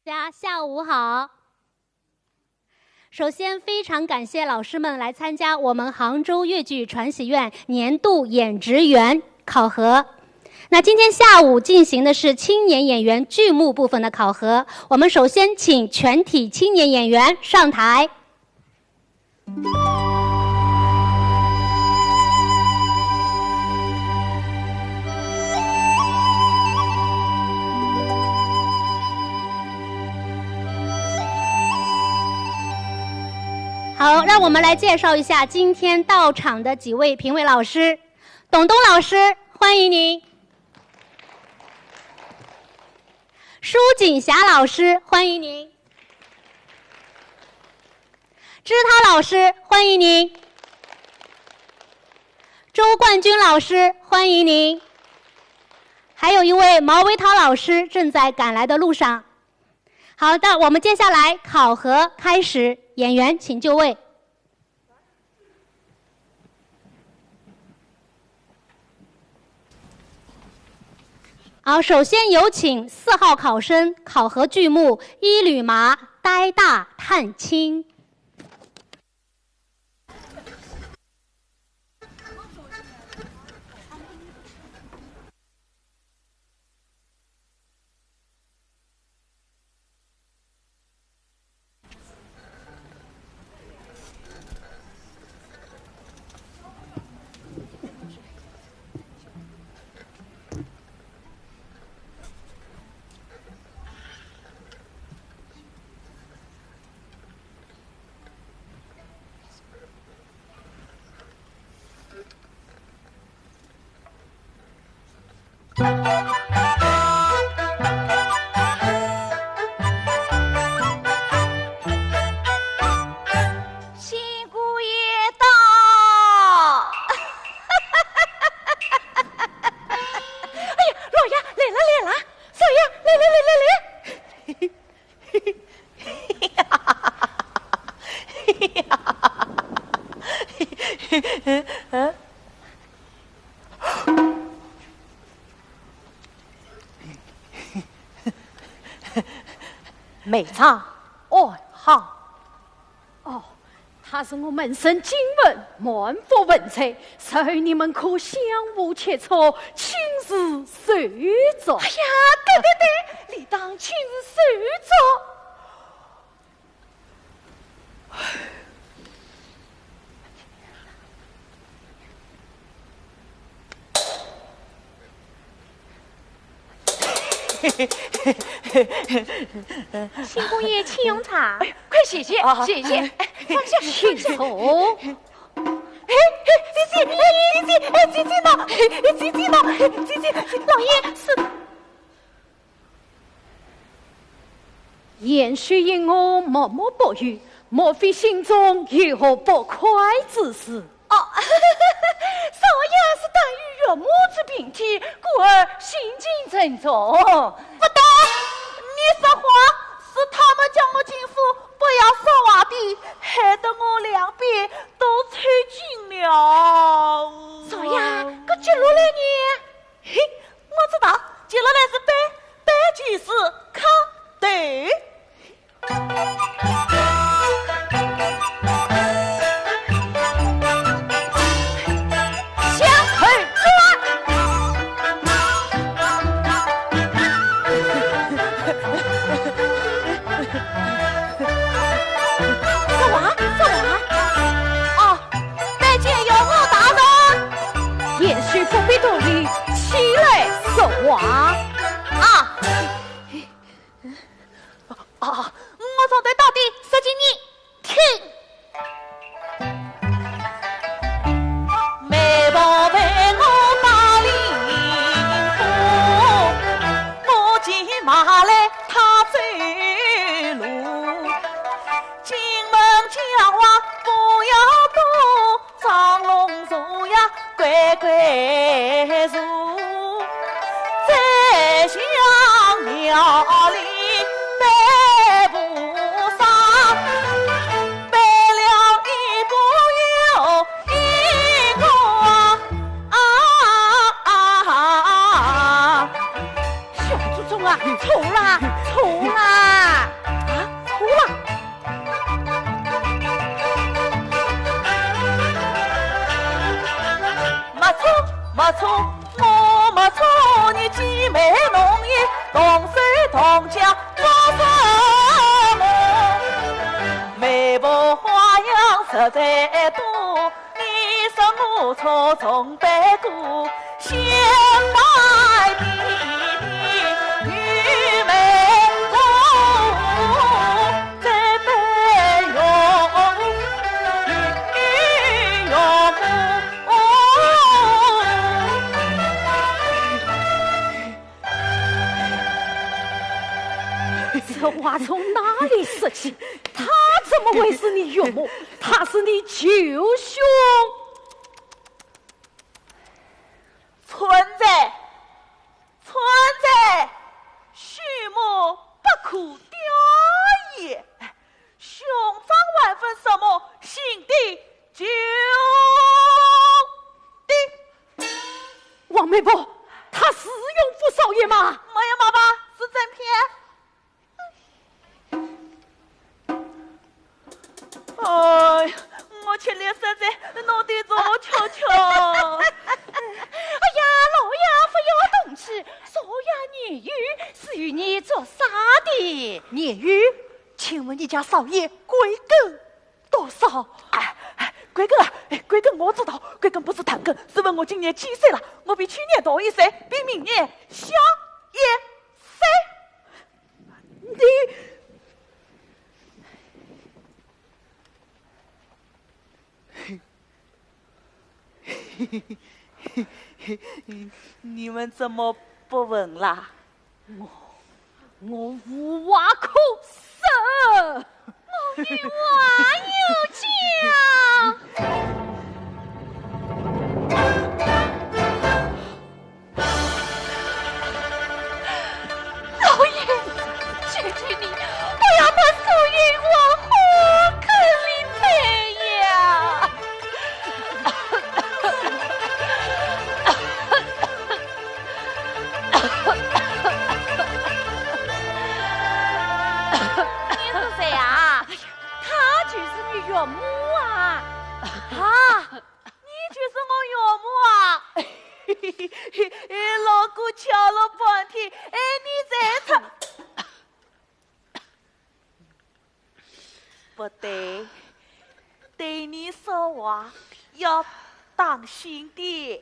大家下午好。首先，非常感谢老师们来参加我们杭州越剧传习院年度演职员考核。那今天下午进行的是青年演员剧目部分的考核。我们首先请全体青年演员上台。好，让我们来介绍一下今天到场的几位评委老师。董东老师，欢迎您。舒锦霞老师，欢迎您。支涛老师，欢迎您。周冠军老师，欢迎您。还有一位毛维涛老师正在赶来的路上。好的，我们接下来考核开始，演员请就位。好，首先有请4号考生考核剧目《一缕麻·呆大探亲》。新姑爷到！哎呀，老爷来了，少爷来！美唱爱好哦，他是我门生金文满腹文采，所以你们可相互切磋，亲自受giáo。哎呀，对，理当亲自受giáo。新姑爷，请用茶。哎，快谢谢，放下，请坐。姐，老爷是。言虽因我默默不语，莫非心中有何不快之事？哦，少爷是当于岳母之病体，故而心惊沉重。不懂，你说话是他们叫我进府，不要说话的，害得我两边都抽筋了。少爷，这接落来呢？嘿，我知道，接落来是白居士康对。不必多礼，起来说话。我从头到底说给你听。媒婆陪我到灵府，我骑马来他走路。进门讲话不要多，长龙坐呀乖乖坐，在香庙里拜菩萨，拜了一个又一个小祖宗啊，错啦！没错，我没错，你既美浓艳，同手同脚做什么？媒婆花样实在多，你说我错从白过，相待比比女美红，再白容女容这话从哪里说起？他怎么会是你岳母？他是你舅兄。存在，畜牧不可雕也。兄长万分什么？心地就地。王媒婆，他是永福少爷吗？没有妈妈，是真骗。哎呀，我吃力实在，脑袋做悄悄。哎呀，老爷不要动气，少爷年玉是与你做啥的？年玉，请问你家少爷贵庚多少？贵庚啊，贵庚我知道，贵庚不是堂庚，是问我今年几岁了？我比去年多1岁，比明年小1岁。你们怎么不问啦？我无话可说。我与娃有讲。老爷，求求你，不要把素云往火坑里推呀！你是谁啊？他就是你岳母啊！你就是我岳母啊！老姑瞧了半天，你在唱。不对，对你说话要当心点。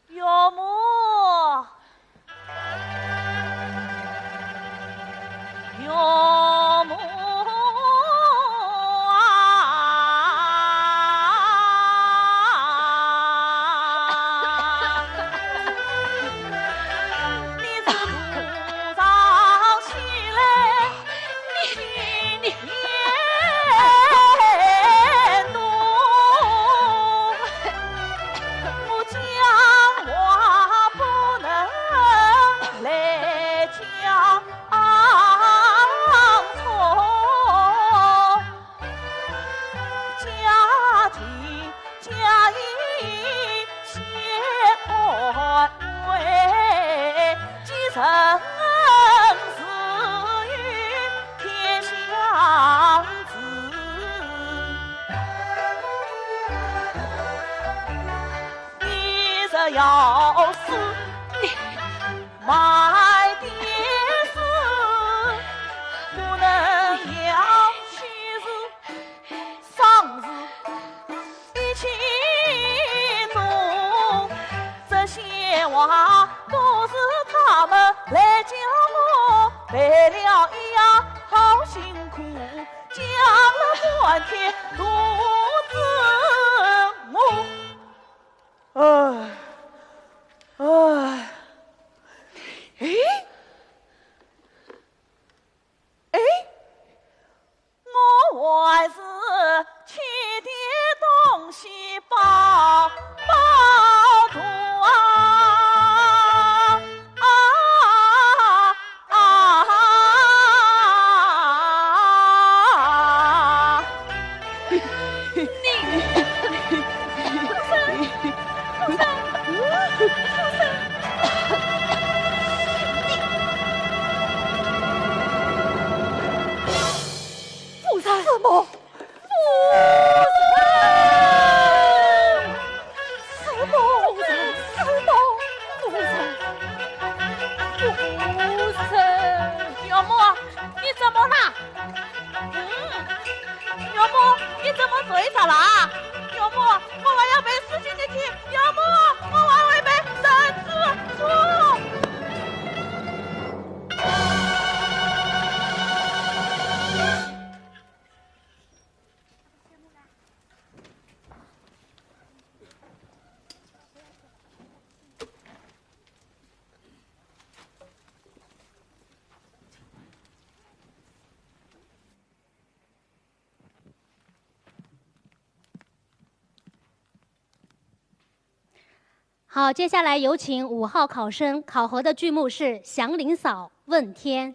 岳母，岳母。要是买点事，不能要喜事、丧事一起做。这些话都是他们来教我，为了一样好辛苦，讲了半天肚子饿。我还是去点东西包肚了啊！要么我还要被死进去，要么我还会被绳子住。好，接下来有请5号考生，考核的剧目是《祥林嫂问天》。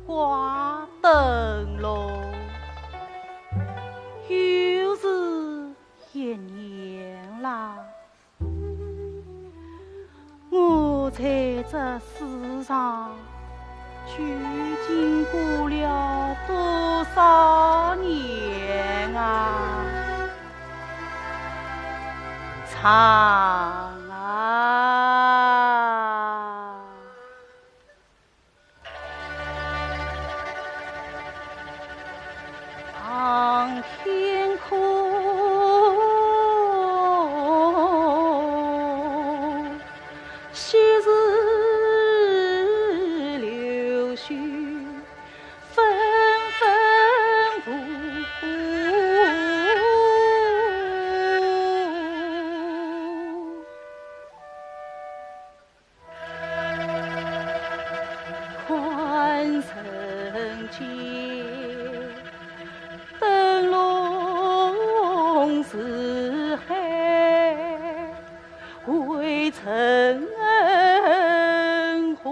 挂灯笼，又是一年啦。我在这世上究竟过了多少年啊？长啊！长天空，昔日流絮纷纷浮。宽城间，灯笼是海，未曾红。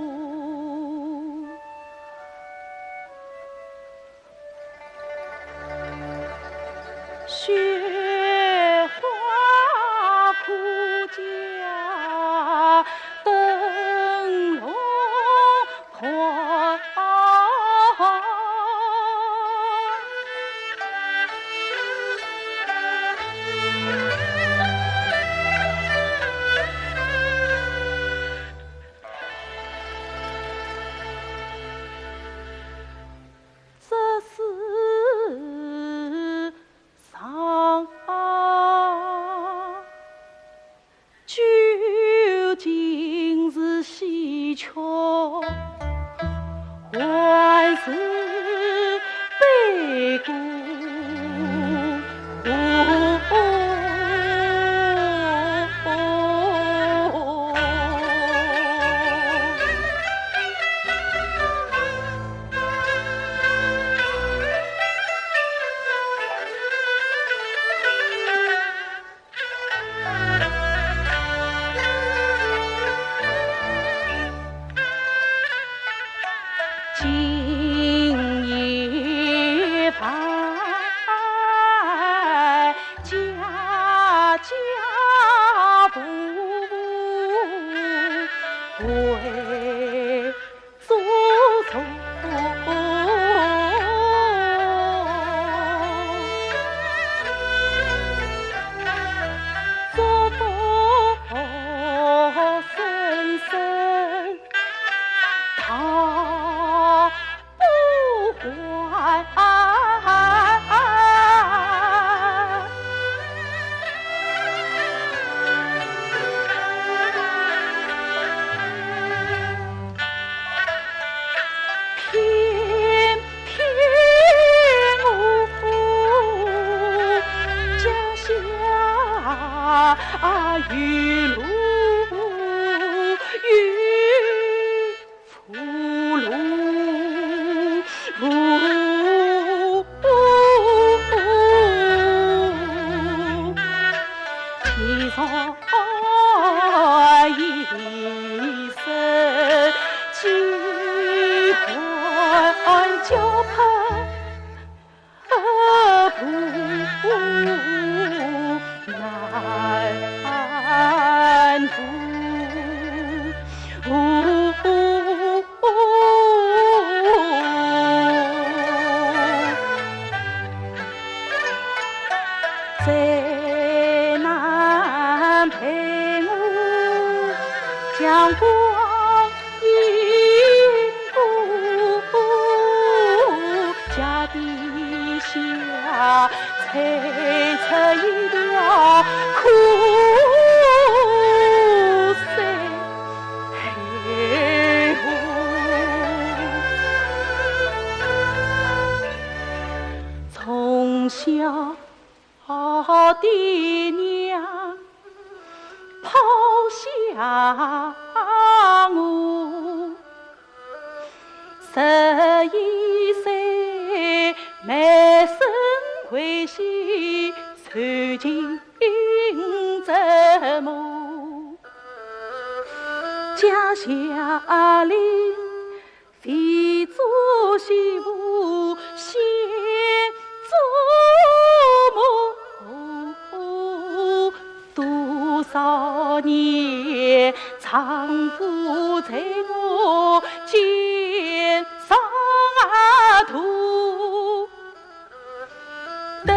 雪花枯家，灯笼宽。这世上究竟是喜鹊还是悲歌？今夜拜家家步步为祖宗。祖福深深他不还。交配难渡。再难陪我将光阴过，家底下踩出一条苦水从小爹娘抛下我11岁，满身灰心受尽折磨，家下里非做媳妇先做母，多少年丈夫在我肩上驮，等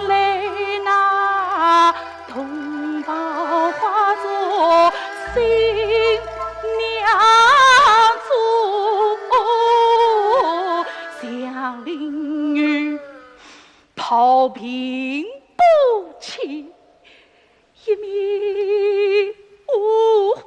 来那同胞化作新娘子，向邻居讨贫不起一命呜呼。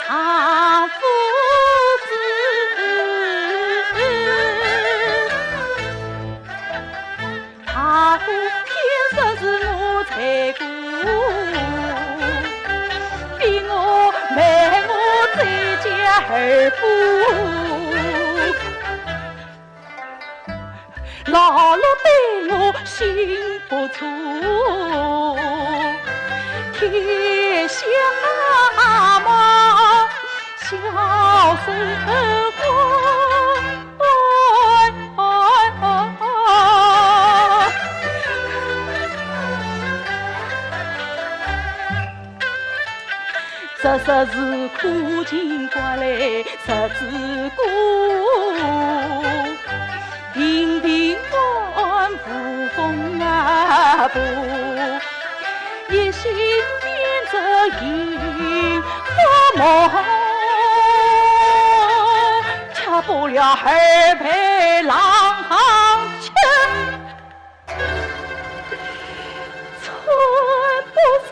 丈夫死，他偏说是我才过，逼我卖我在家儿妇，姥姥对我心不错，天下妈小生活，这是苦尽过来日子过，平平安安不风啊不，一心念着迎佛梦，吃不了二杯郎酒，寸不成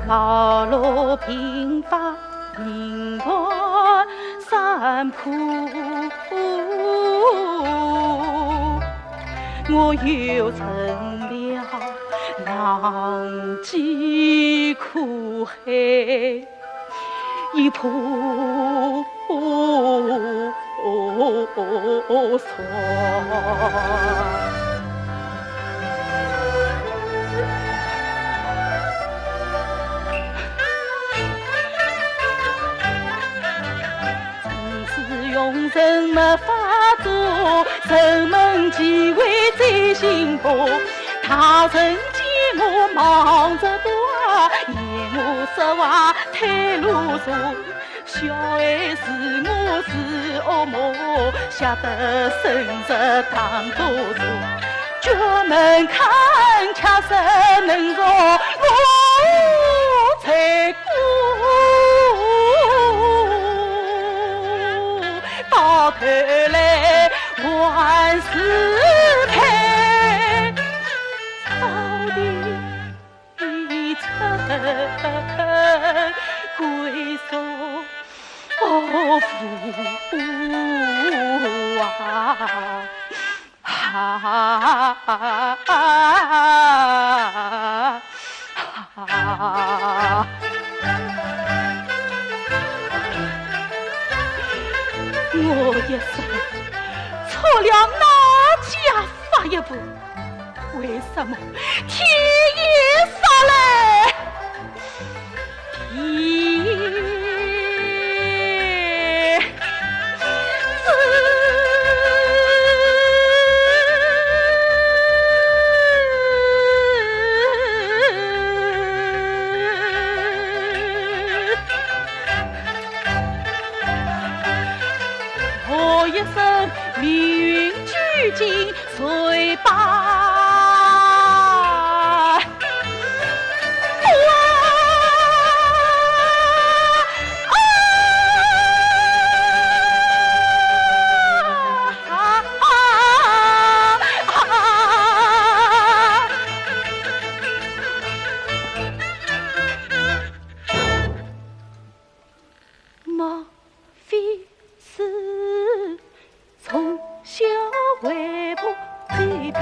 老路平凡人团山坡，我又成了浪迹苦海一扑船。用什么法做？城门机会在心波，他曾见我忙着多，嫌我说话太啰嗦。小孩是我是恶魔，吓得伸着当多手，绝门看恰什能着我才过。配草地城归宿父我一生错了哪家发一步？为什么天也杀来？天我一生命运俱尽随败。莫非是从小为婆在骗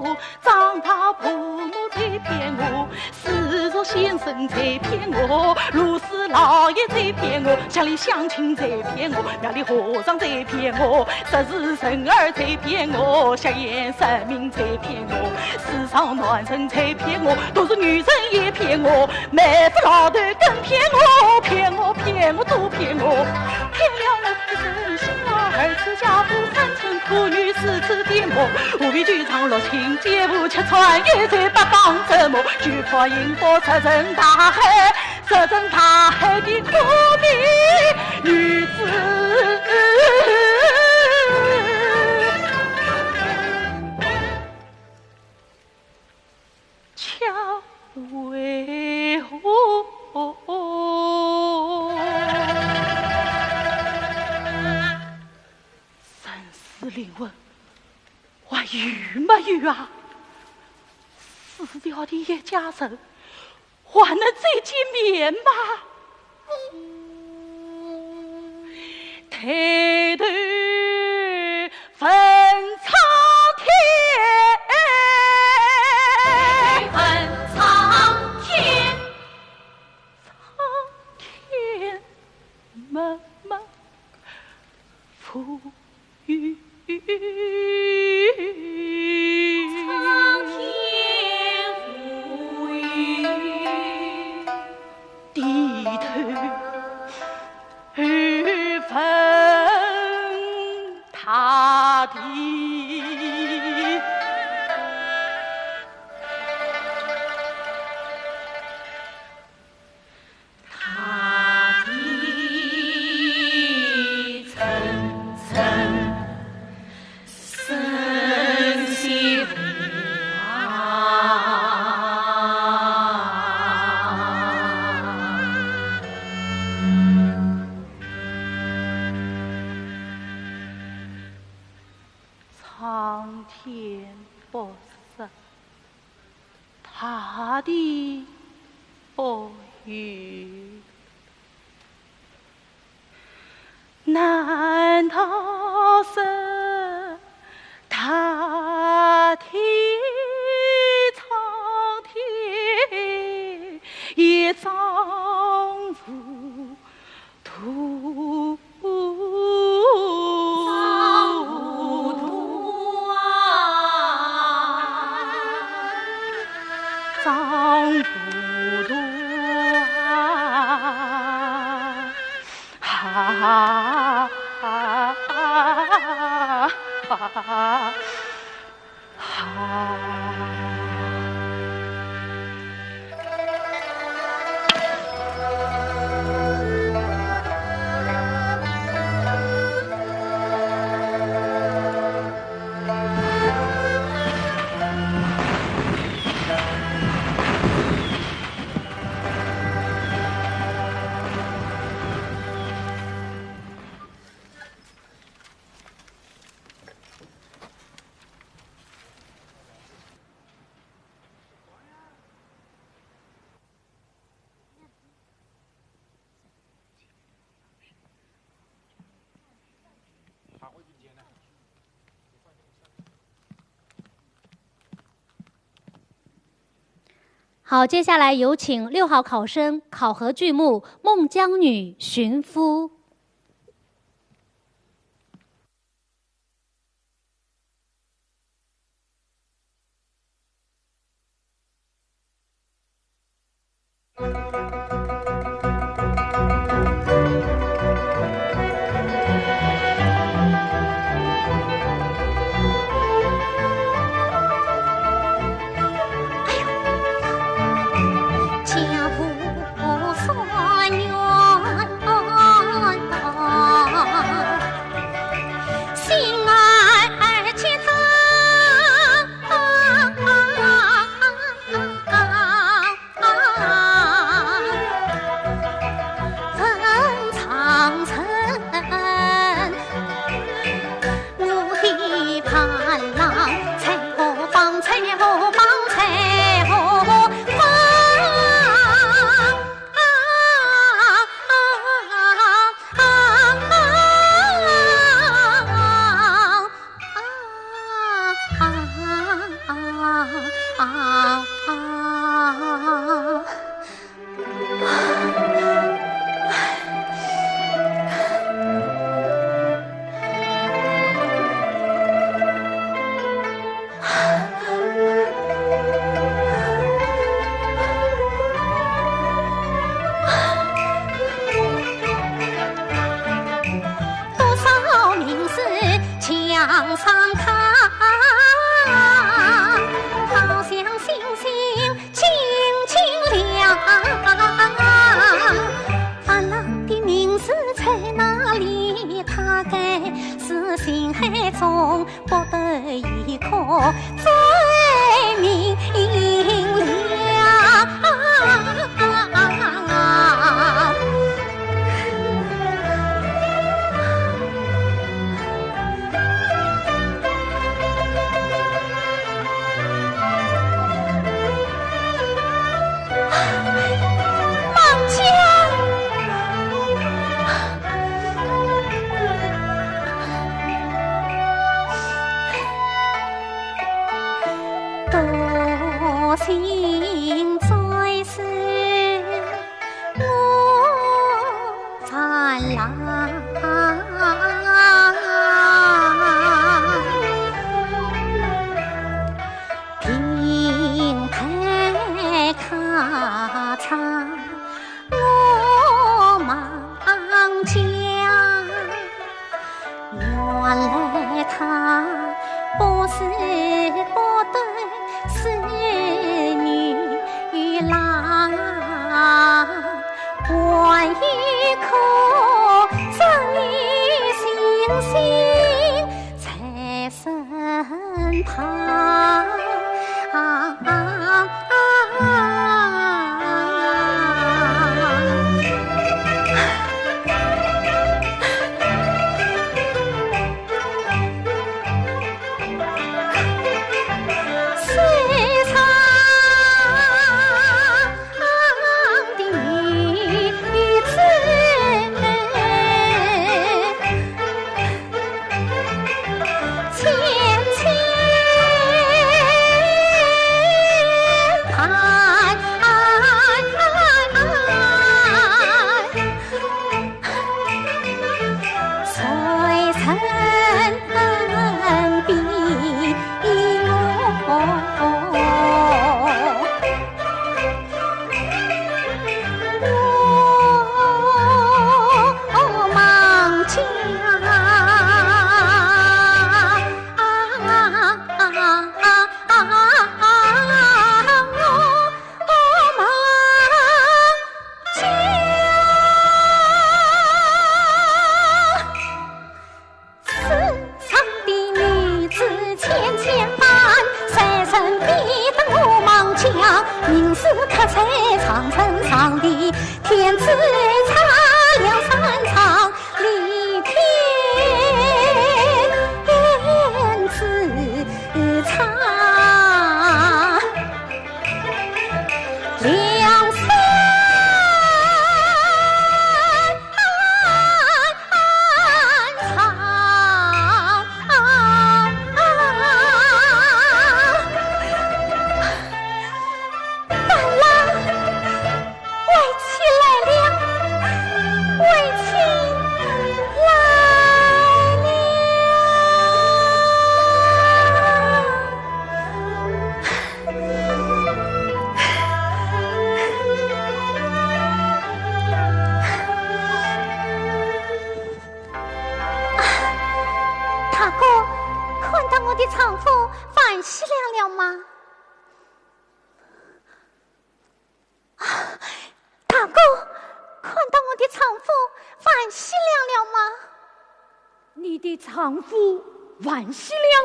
我，长大婆母在骗我，世俗先生在骗我，如是老爷在骗我，乡里乡亲在骗我，庙里和尚在骗我，十世神儿在骗我，香烟神明在骗我，世上男人在骗我，都是女人也骗我，媒夫老头更骗我，骗我骗我都骗我，骗了我的真心啊！二次家父三层苦女四次颠簸，五味剧场六情街舞七穿越在八方折磨，举破银波石沉大海，石沉大海的苦命女子。巧为何？生死临问，还有没有啊？死掉的一家人，还能再见面吗？抬头分苍天。妈妈赋予苍天赋予低头分他地。苍天不色，大地不语，难道是他天苍天也丈夫土？丈夫多啊，哈好，接下来有请6号考生考核剧目《孟姜女寻夫》。来的丈夫万喜良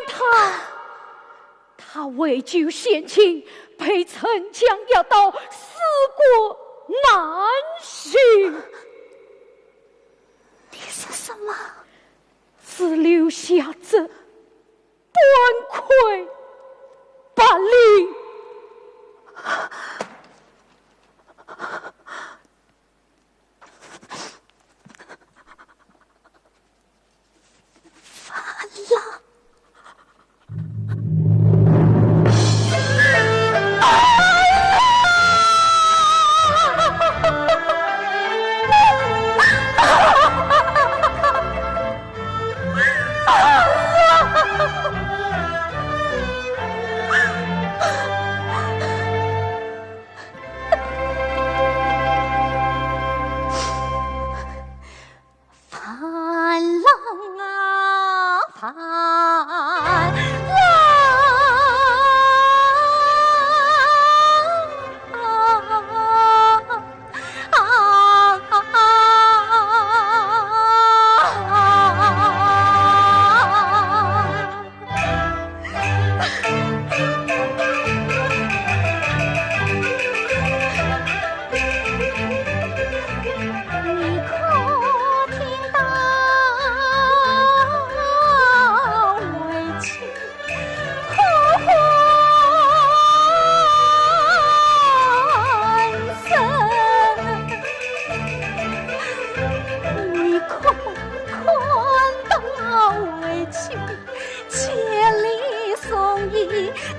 他为救先亲，被丞相押到四国难寻。你说什么？只留下这断魁把令。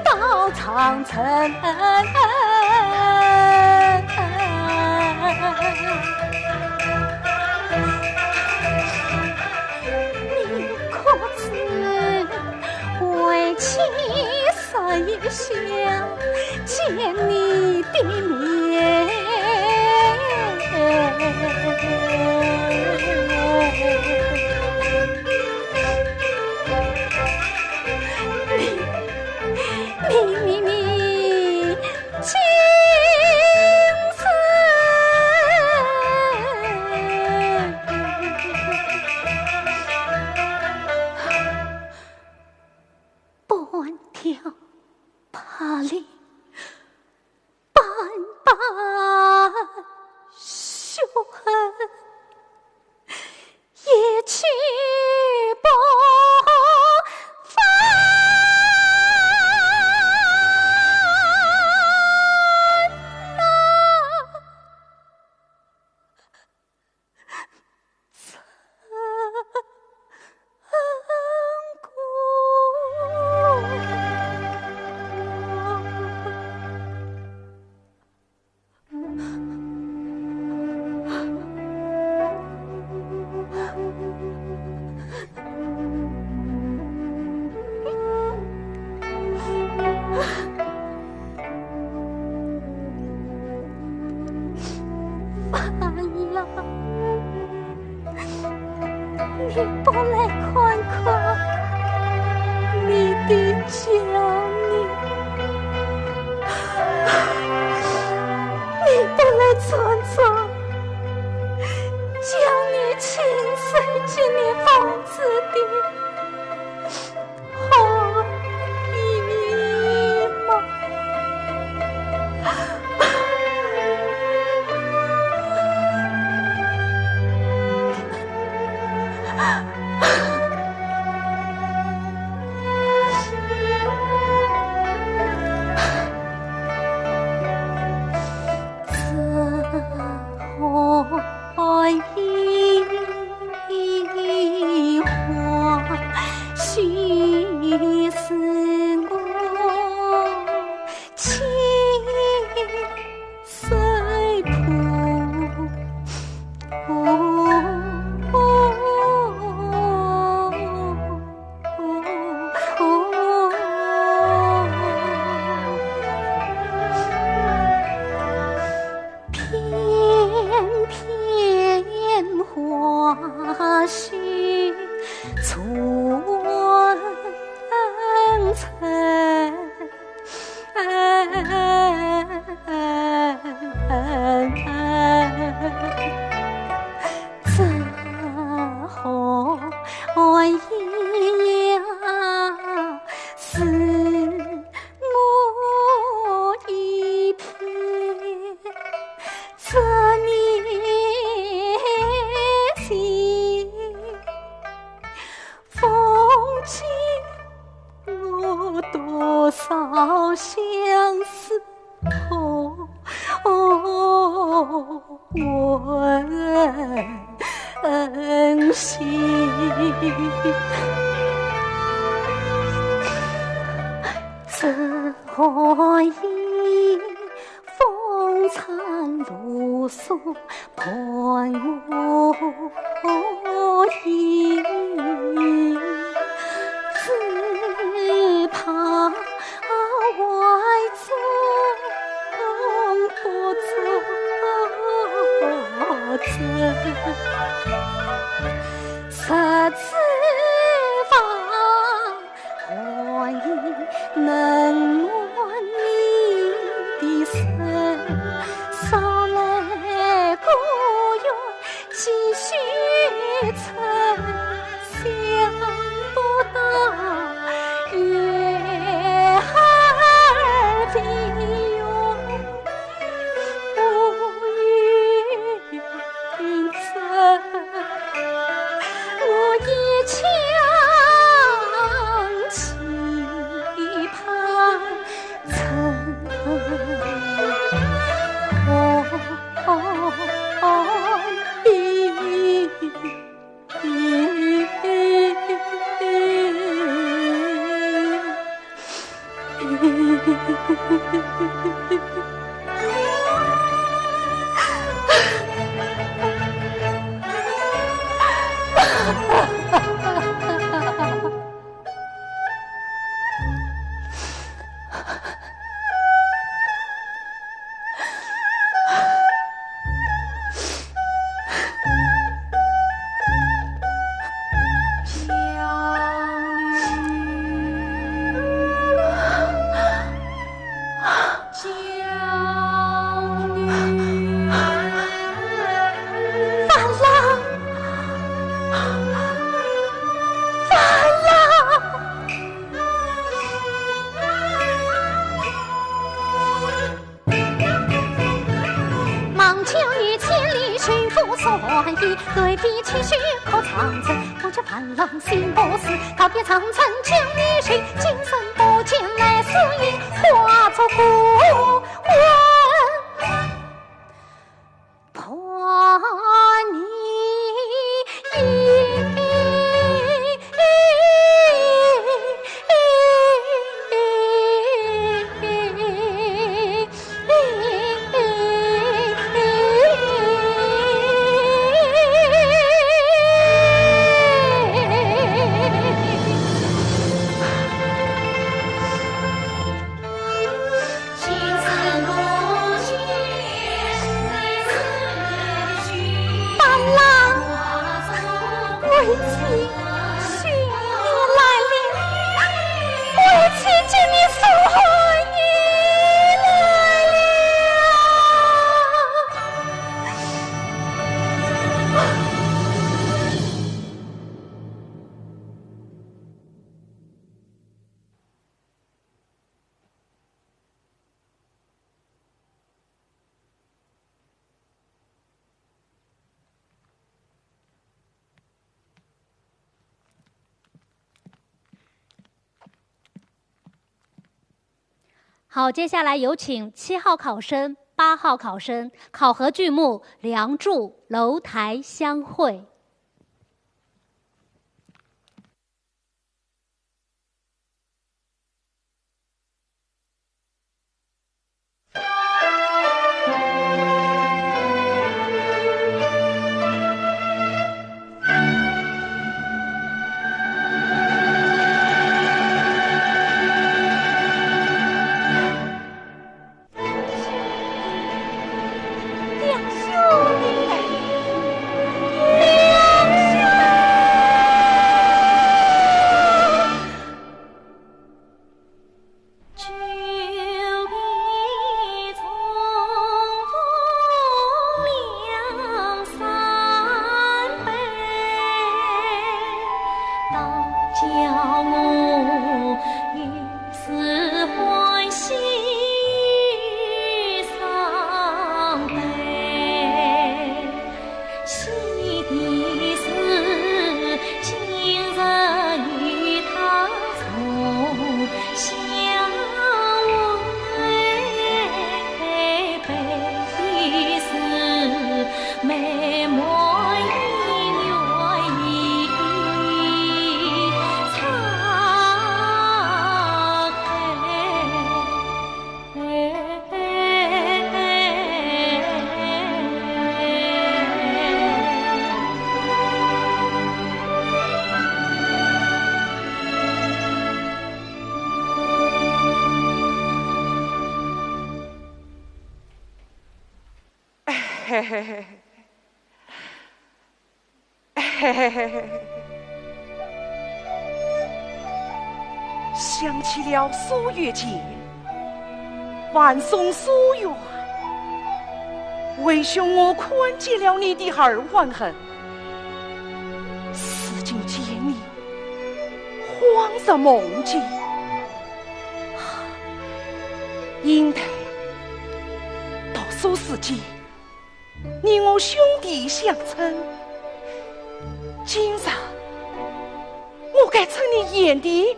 到长城，你可知为妻实想见你的面？你今生半条爬犁，半把血痕，也去不你不来看看你的家人，你不来尝尝将你亲生进你房子的好一面吗？这温馨。怎可以风餐露宿伴我饮？只怕外宗不作证，十指房何以能暖你的身？捎来孤雁几许尘，想不到月儿比用无语真，我一腔期盼曾对比起许可长城，不觉繁浪心不死。告别长城千里寻，今生不见来似影，化作孤魂伴你。好，接下来有请7号考生、8号考生考核剧目《梁祝》楼台相会。两兄弟。嘿嘿嘿，嘿嘿嘿，想起了苏月节，晚送苏远，为兄我宽解了你的2万恨，此今见你，恍若梦境，应得到苏世间，你我兄弟相称。今日我该趁你眼的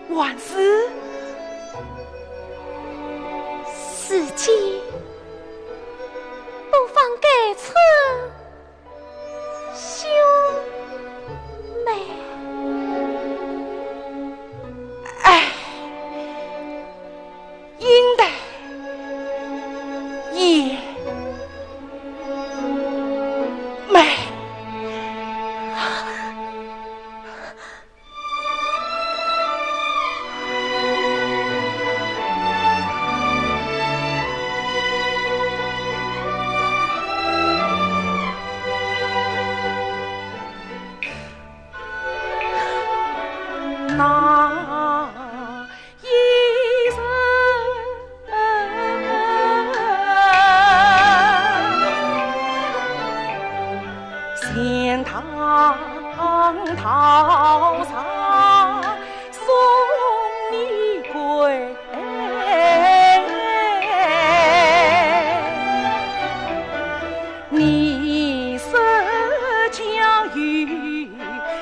万事，四季不妨改称兄妹。哎，应得也美。那一生，仙堂桃上送你归，你是教育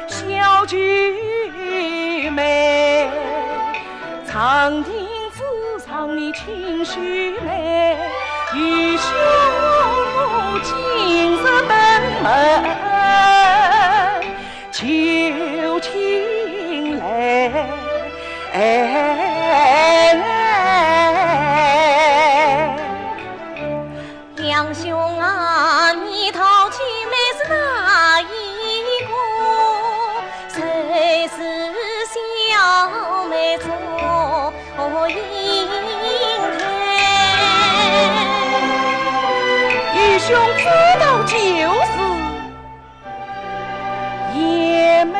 小菊妹，长亭子上你情绪美，与兄今日登门求情来。两兄啊，你讨亲妹是哪一个？谁是小妹做应配？义兄知道就是也妹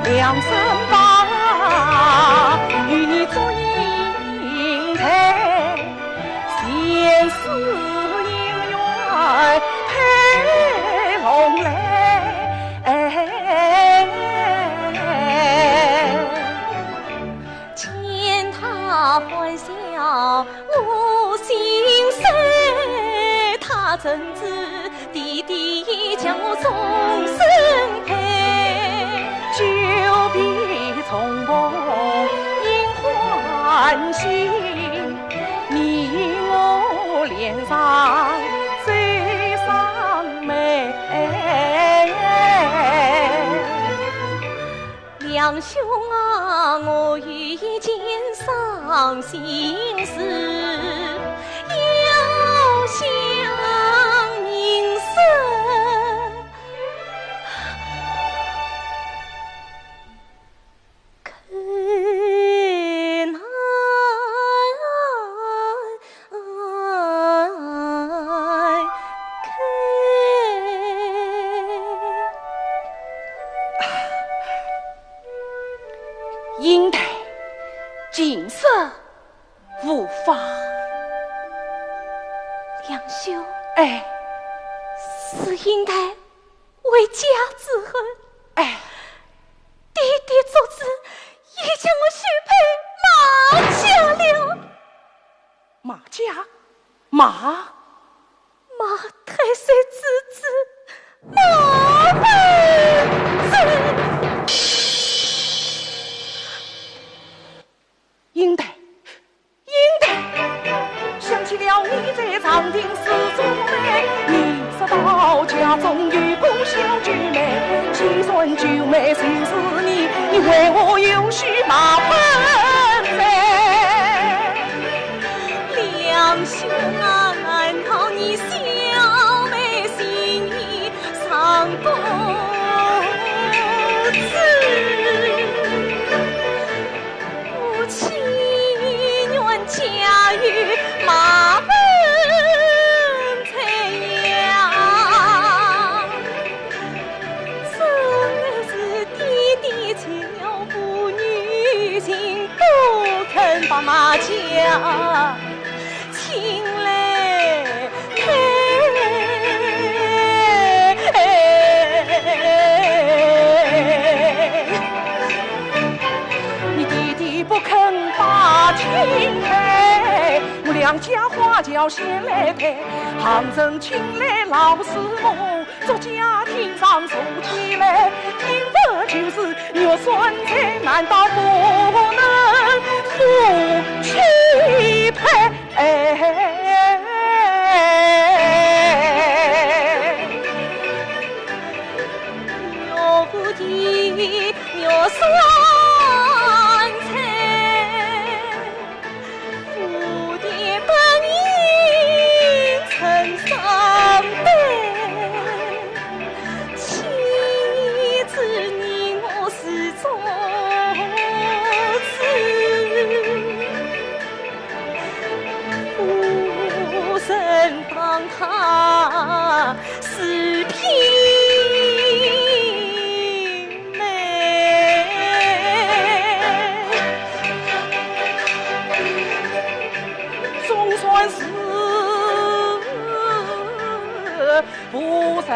梁山伯与你做应配，前世姻缘配龙来。见他欢笑我心碎，他怎知弟弟将我终身陪？久别重逢应欢喜，你我脸上最伤眉。两兄啊，我有一件伤心事，要向您说。应得锦瑟无法。两兄，哎是应该为家之恨。哎，弟弟做子已将我许配马下了。马家马太岁之子马本应得想起了你在长亭寺中美，你说到家中有个小菊妹，其孙菊妹就是你，你为我有许马本嘞。两兄啊，难道你小妹心意家亲来陪。你弟弟不肯把亲陪，我两家花轿先来陪。杭州请来老师母，做家庭上做起来，听着就是肉酸菜，难道不能夫妻配？肉不的肉酸菜，夫的本应成双对。妻子你我是种子，夫人当他是嫔妹，总算是夫人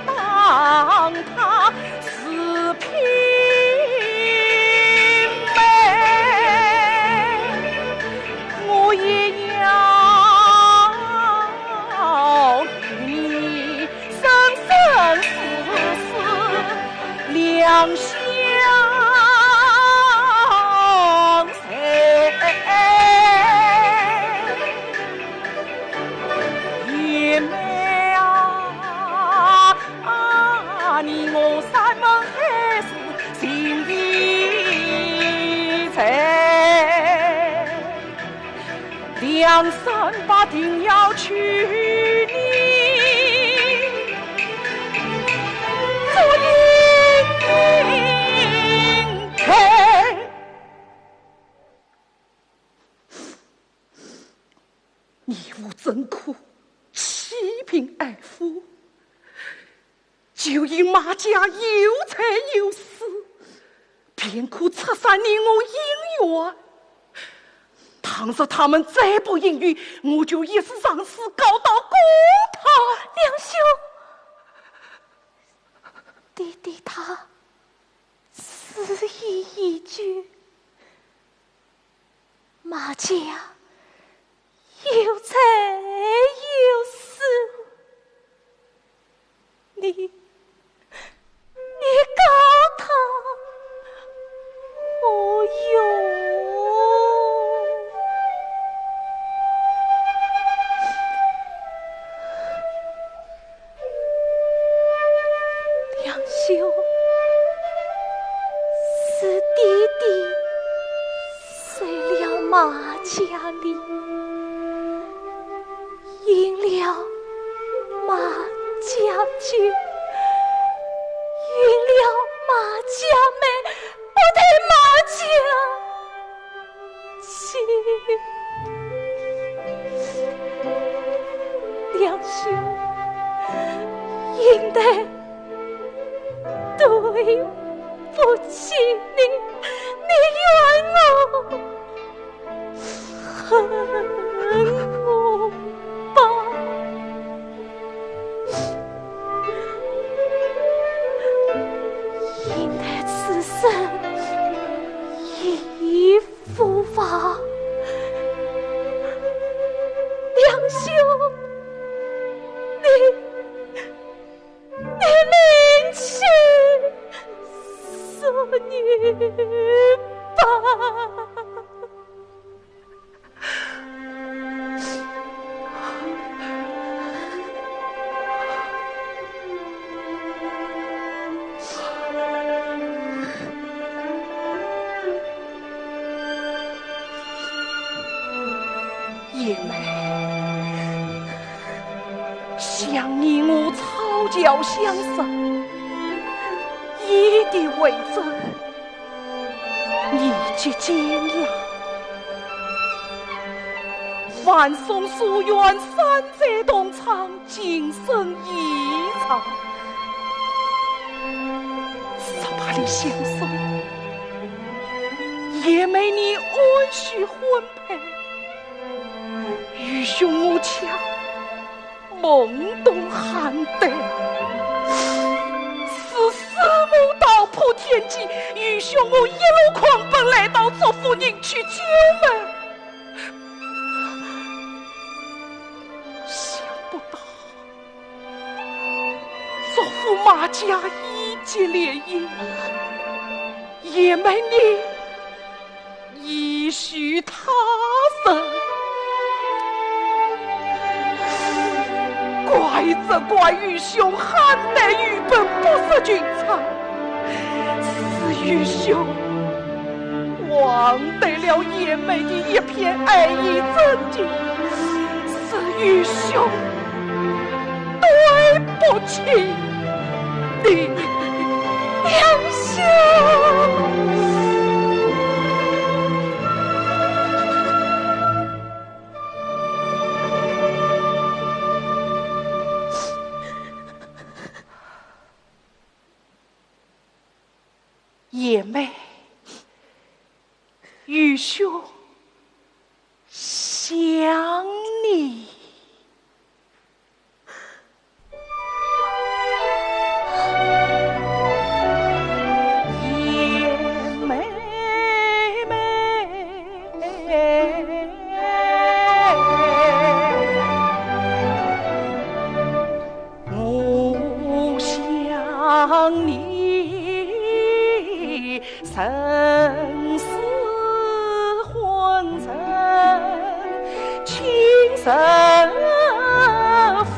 当他是嫔妹，我也要与你生生世世两相随。姐妹啊，你我三门还是情谊在，梁山伯定要娶你做姻配。你我真苦，妻贫爱富，就因马家有财有势，便苦拆散你我姻缘。倘若他们再不应允，我就一死上死，告到公堂。梁兄，弟弟他私意已决，马家有财有势，你告他何用？梁兄，是弟弟随了马家里，赢了马家酒，赢了马家妹，我的马家亲。梁兄，应得对不起你，你怨我，恨我吧。应得此生已复发，梁兄，你领去索女吧。爷妹，想你我草脚相生，一地为证，你即见了。万送夙愿，山寨东厂，今生一场。18里相送，也没你按许婚配，愚兄我瞧懵懂憨呆，是师母道破天机，愚兄我一路狂奔来到左夫人去救门，想不到左夫马家一结烈姻，也没你一许他人，怪责怪愚兄憨呆愚笨，不识君才，是愚兄忘得了叶妹的一片爱意真情，是愚兄对不起你娘兄。叶妹，愚兄想你。叶妹我想你。生死混成情深非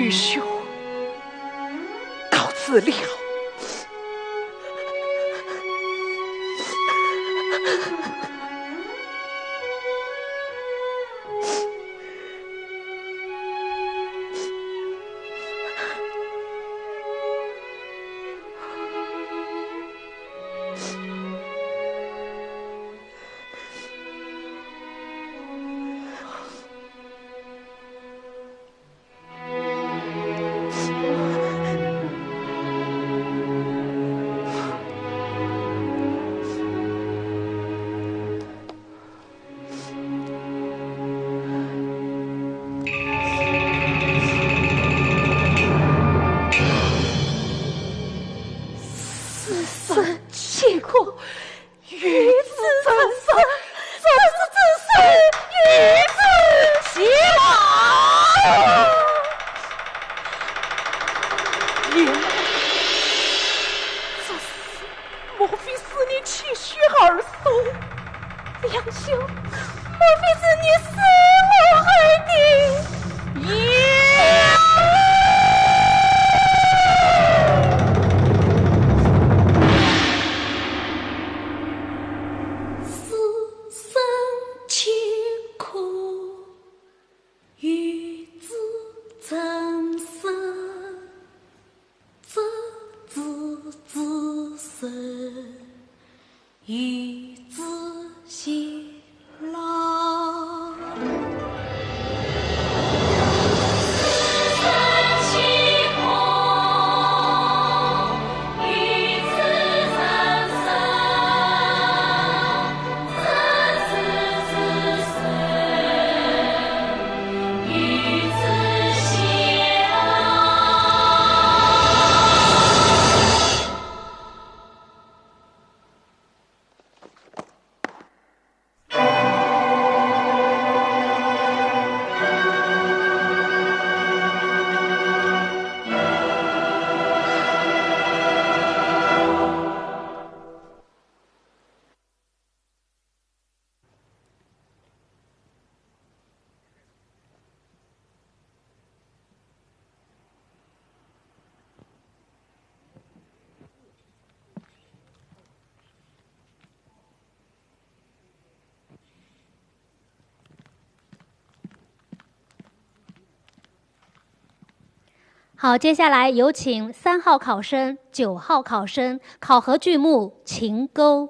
玉兄，告辞了。好，接下来有请3号考生、9号考生考核剧目《情钩》。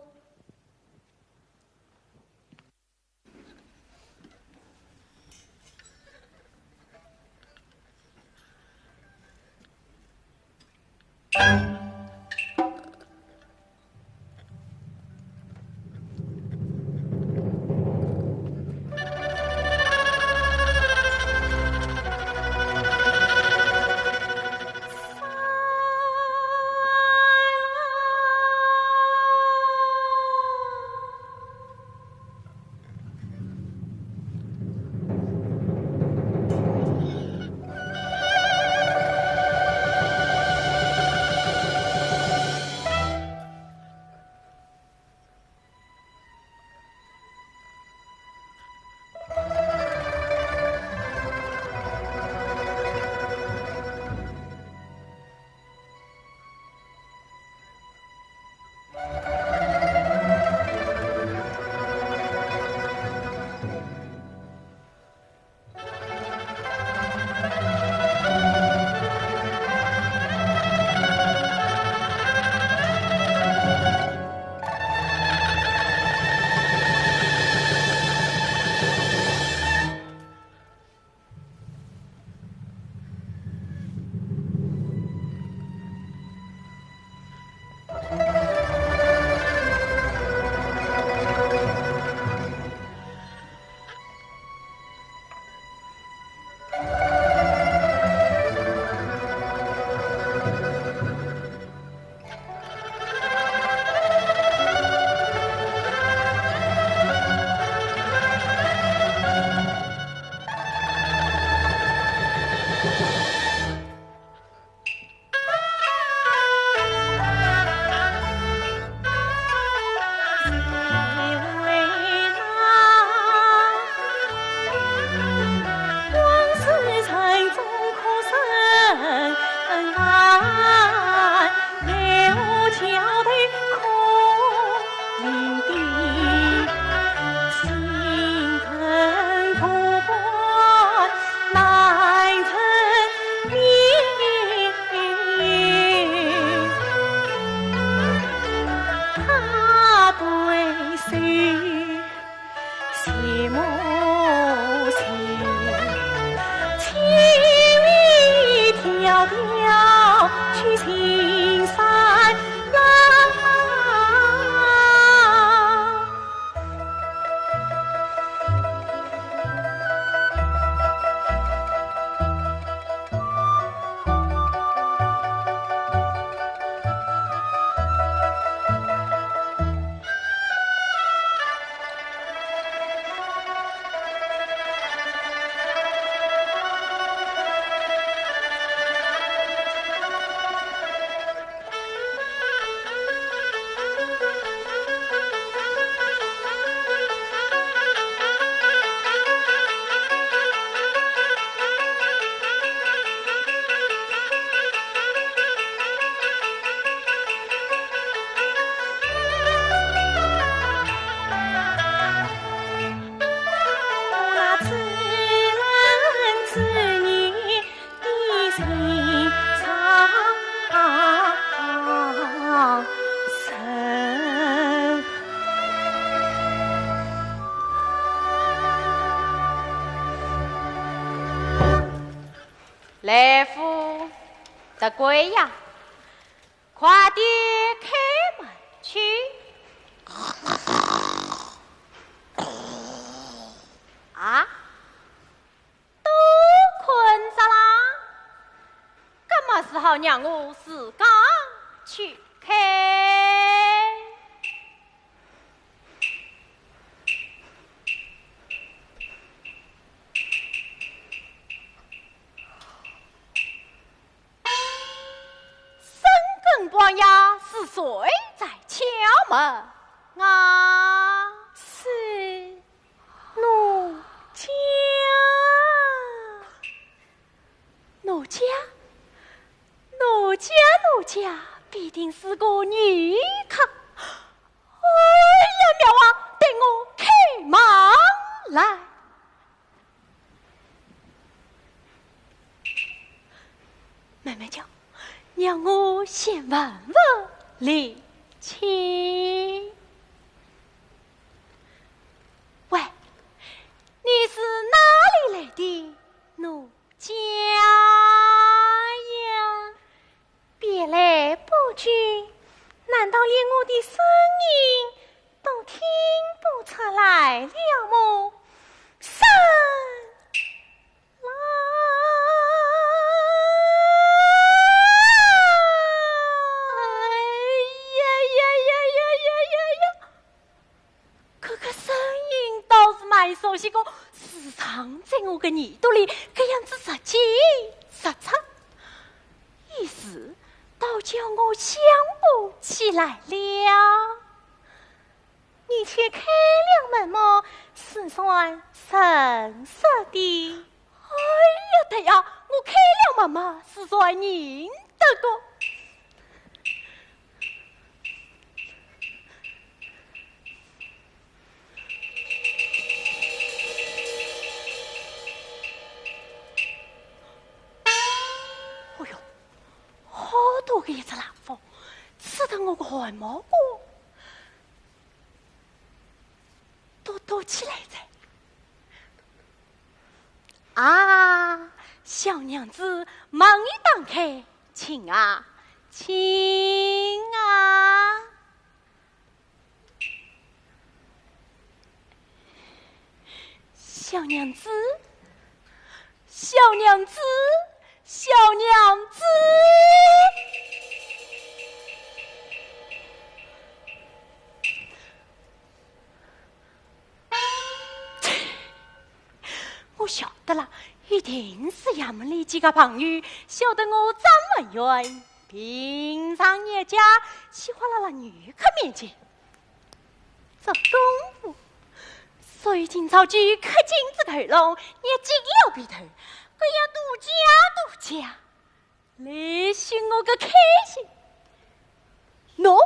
贵呀，快点开门去。啊，都困着啦，干嘛时候让我自家去开？半夜是谁在敲门？啊，是奴家，奴家，奴家，奴家，必定是个女客。哎呀，苗啊，等我开门来。妹妹叫。让我先问问李青，喂，你是哪里来的奴家呀？别来不拒，难道连我的声音都听不出来了么？生熟悉个时常在我的耳朵里，这样子实际实测，一时倒叫我想不起来了。你去开了门么？是算神色的。哎呀，对呀，我开了门嘛，是算认得个。多个一只狼蜂，刺得我个汗毛瓜都抖起来噻！啊，小娘子门一打开，请啊，请啊！小娘子，小娘子，小娘子！我晓得了，一定是衙门里几个朋友晓得我这么冤，平常人家喜欢到了女客面前做功夫，所以今朝去刻金子头龙，也紧了鼻头，这样度假，来寻我个开心。喏，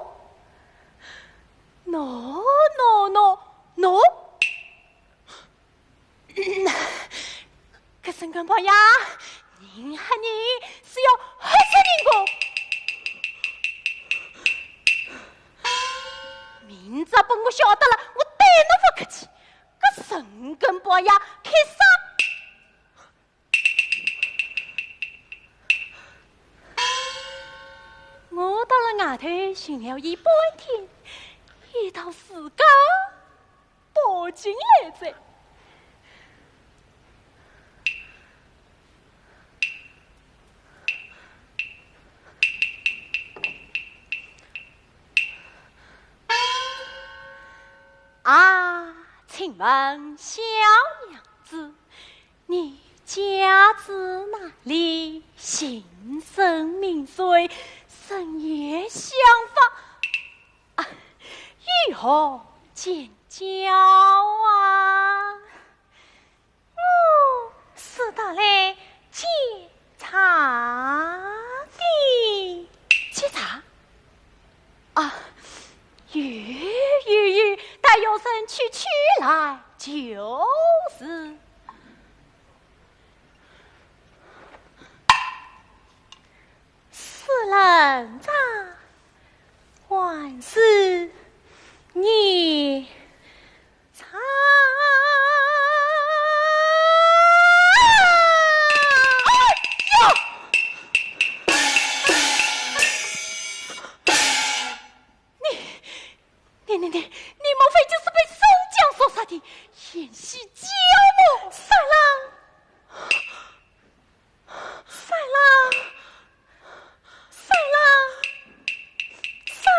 可是跟朋友，您和你是要害死人个。明早本我晓得了，我对侬不客气。可神跟朋友开杀，我到了外头寻了一半天，一到自家跑进来噻。啊，请问小娘子，你家住哪里？姓甚名谁？深夜相访，如何见交啊？我是到来检查的。检查？啊，待有人取来就是。是人渣，还是你查？哎呦！莫非就是被宋江所杀的演戏焦魔？三郎，三郎，三郎，三郎。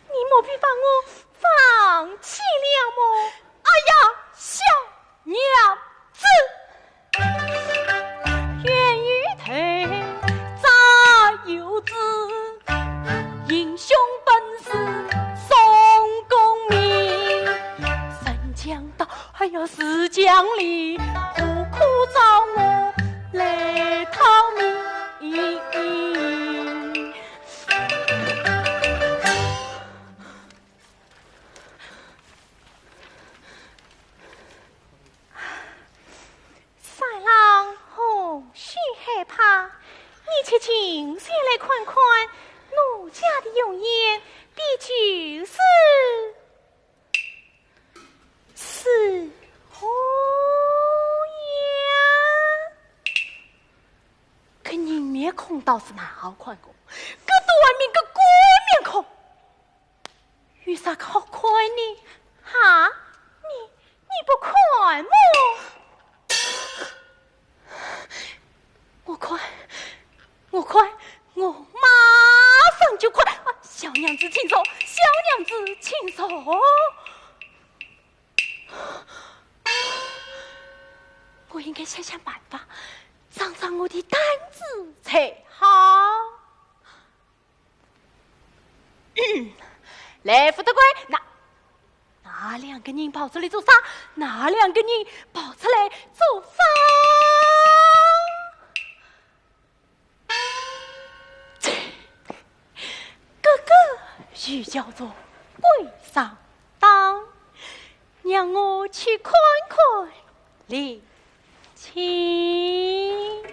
你莫非把我放弃了么？哎呀，小娘子，愿与退杂有子，英雄本是宋公明。三江道还要四江里，何苦找我来讨命？三郎何须害怕？你且静下来看看，奴家的容颜，必就是何样？可人面孔倒是蛮好看的，这短命个鬼面孔，有啥好看呢？哈？你不看么？我快，我马上就快！啊，小娘子请坐，小娘子请坐。我应该想想办法，长长我的胆子才好。来，副德贵，那两个人跑出来做啥？那两个人跑出来做啥？就叫做鬼上当，让我去看看李青。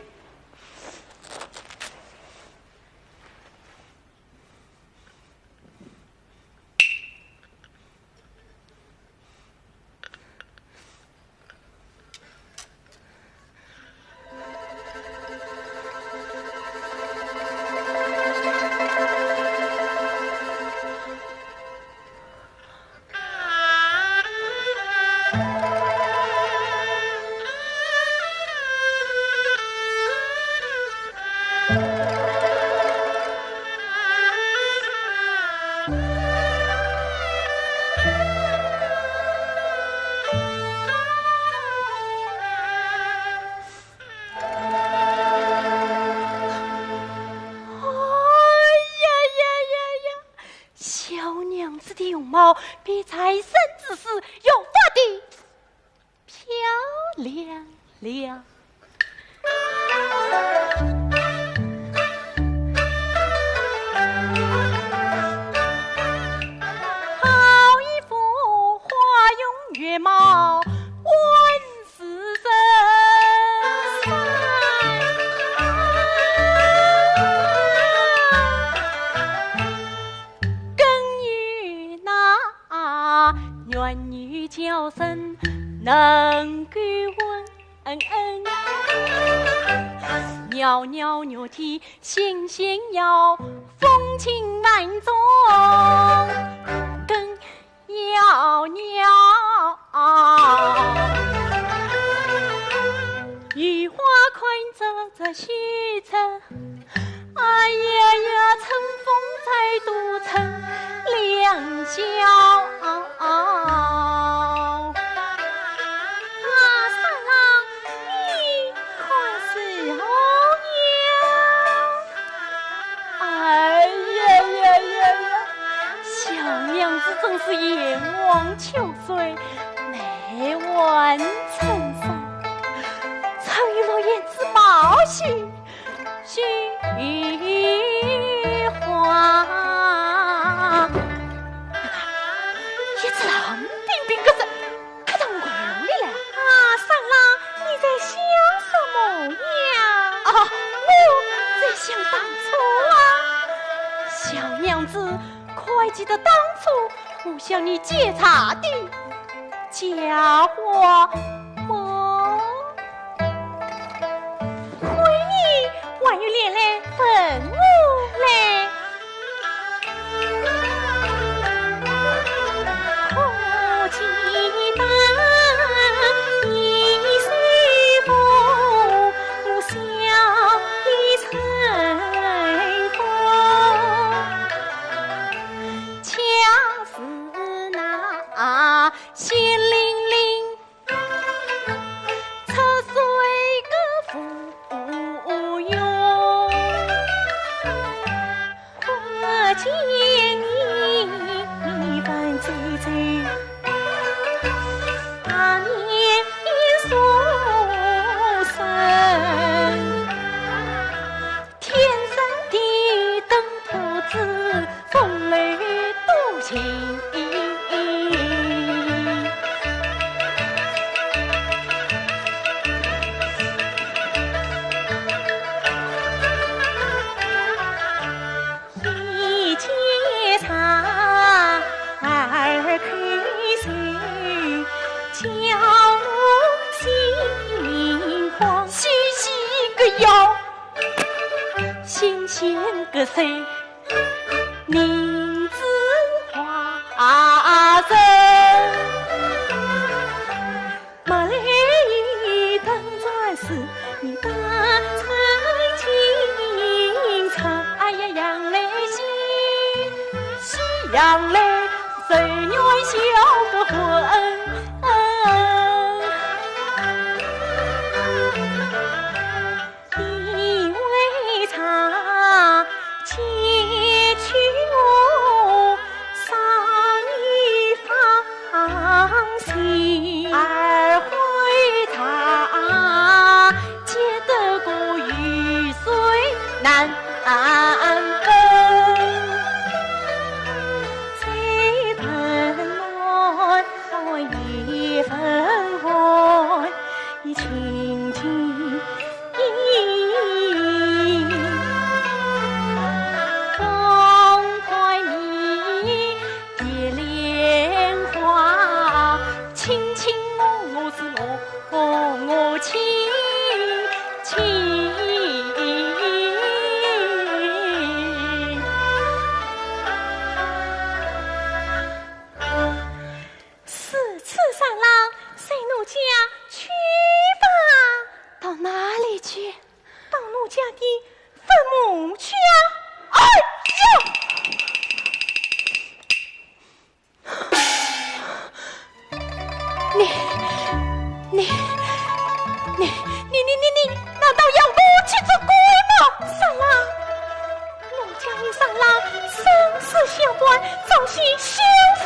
比财神之时有发的漂亮亮。好一幅花容月貌，万世人。愿女娇生能给问袅袅牛蹄纤纤腰，风情万种更袅袅。雨花款着西城，哎呀呀，乘风在都城两小。真是眼望秋水，眉挽衬衫，常与我胭脂冒须花。一只冷冰冰的人，看到我里了。啊，三郎，你在想什么呀？啊，我在想当初啊，小娘子，快记得当初我向你借茶的家伙么？回忆还有连来坟墓嘞，可记得一岁风，我笑里吹风，恰似那血淋淋抽水个芙蓉，我见你般醉醉，那年苏生，天上的灯泡子风雷多情。一介茶儿开水，叫我心慌。细细个腰，新鲜个水，名字花生。马来一等转世，你大餐清茶，哎呀杨梅西洋嘞，谁愿笑个魂？一杯茶，解去我少女芳心。二回茶，解得个雨水难分。这份爱一份爱，已情情意。风快蜜，蝶莲花，卿卿我是我卿卿。三郎，随奴家去吧。到哪里去？到奴家的坟墓去啊！哎呦！你，难道要我去做鬼吗？三郎，奴家与三郎生死相关，朝夕相处。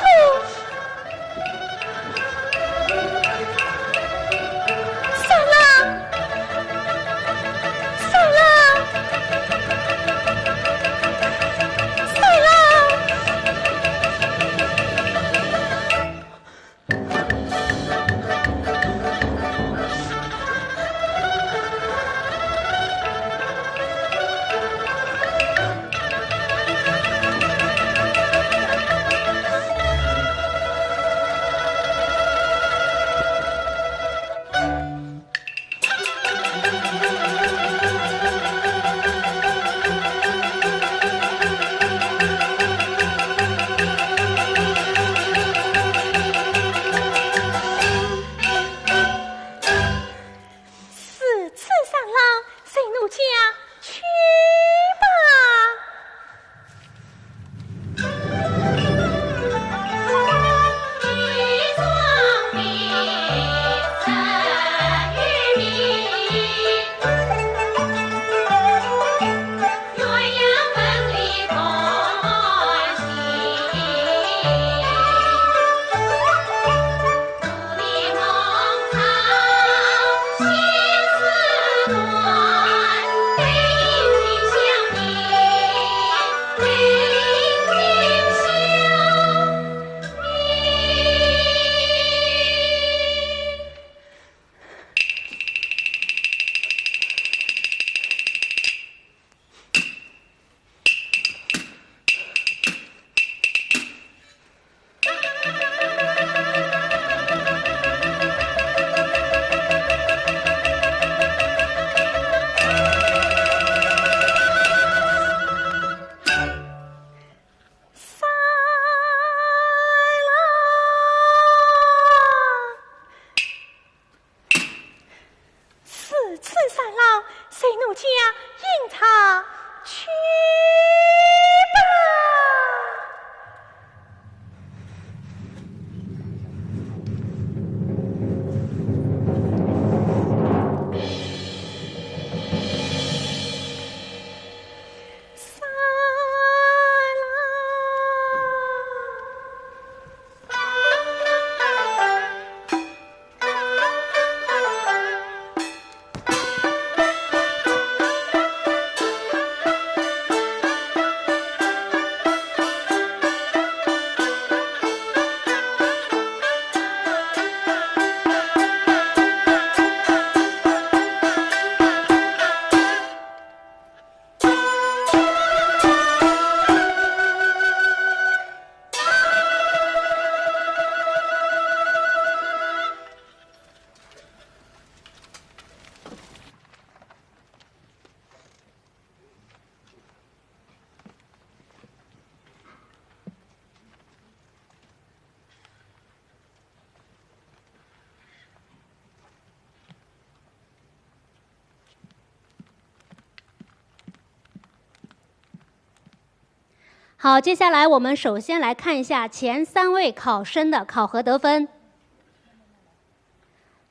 好，接下来我们首先来看一下前3位考生的考核得分。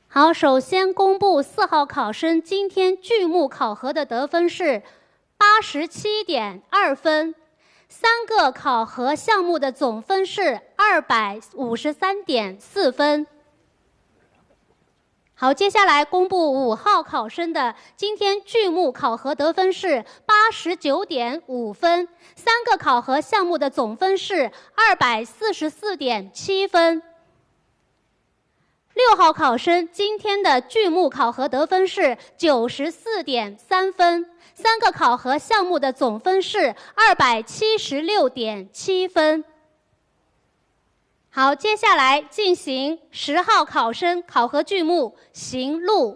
好，首先公布4号考生今天剧目考核的得分是87.2分，3个考核项目的总分是253.4分。好，接下来公布5号考生的今天剧目考核得分是89.5分，3个考核项目的总分是244.7分。6号考生今天的剧目考核得分是94.3分，3个考核项目的总分是276.7分。好，接下来进行10号考生考核剧目《行路》。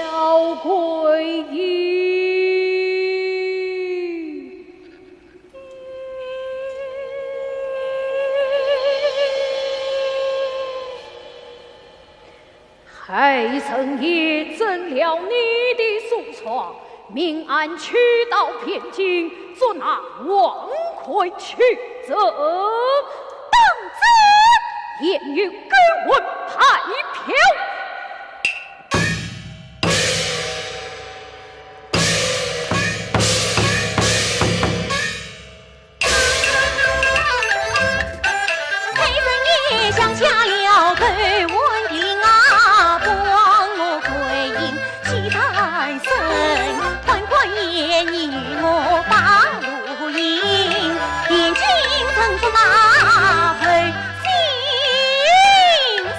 小鬼影。黑神爷征了你的宿床，明暗取到偏境，捉拿王魁去责。当子也与给我派票。想下了给我应啊，帮我回应期待生，快快也与我把路引，眼睛曾出那回心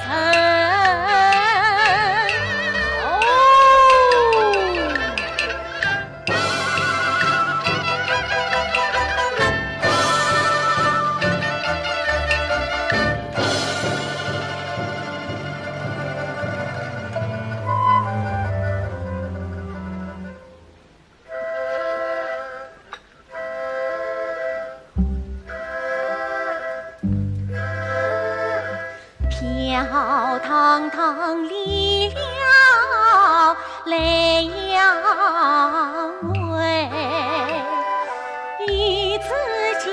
神。飘堂堂离了泪呀喂，一次见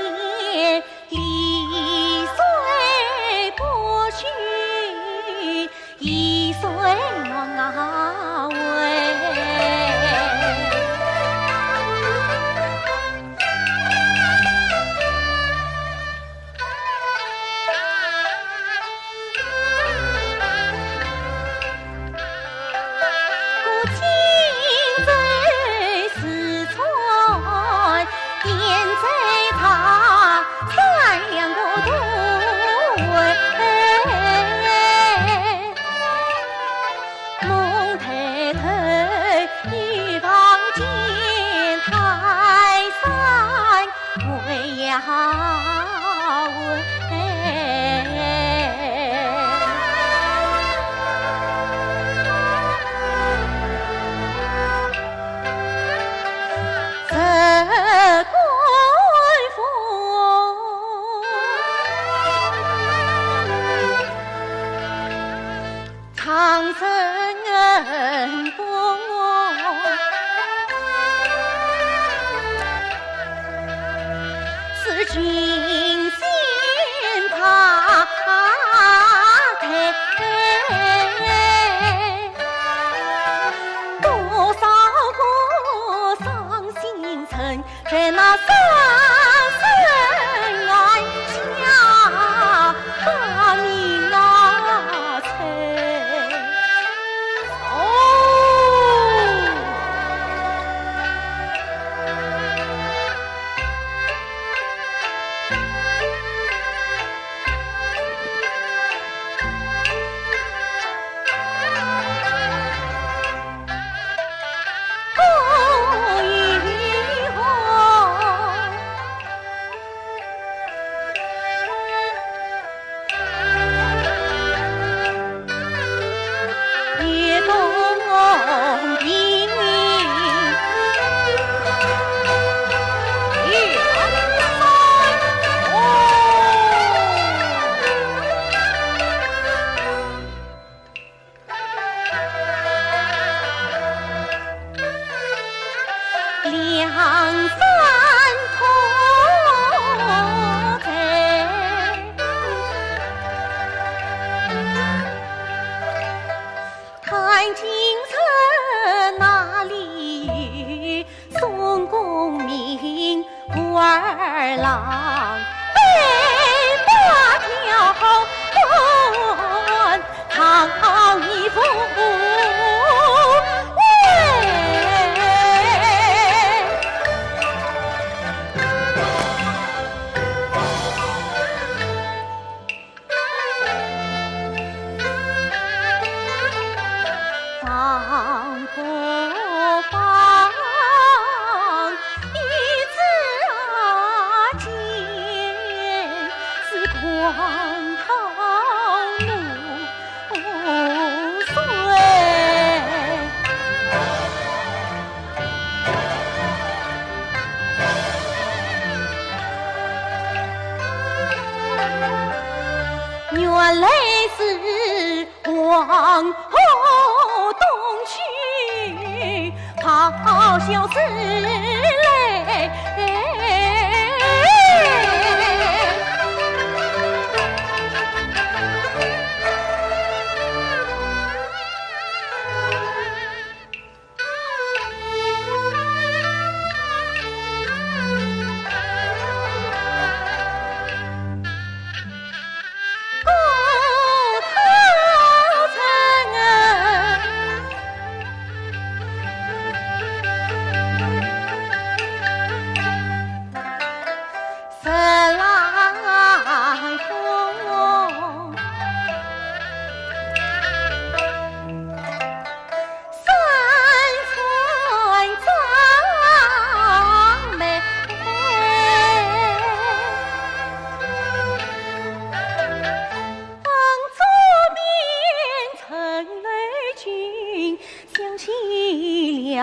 离虽不去，一岁啊喂。长生宫，是君先他抬，多少个伤心城，在那山深爱下把命啊猜。一副放不放一字间是狂涛怒水。原来是皇后东去，咆哮是泪。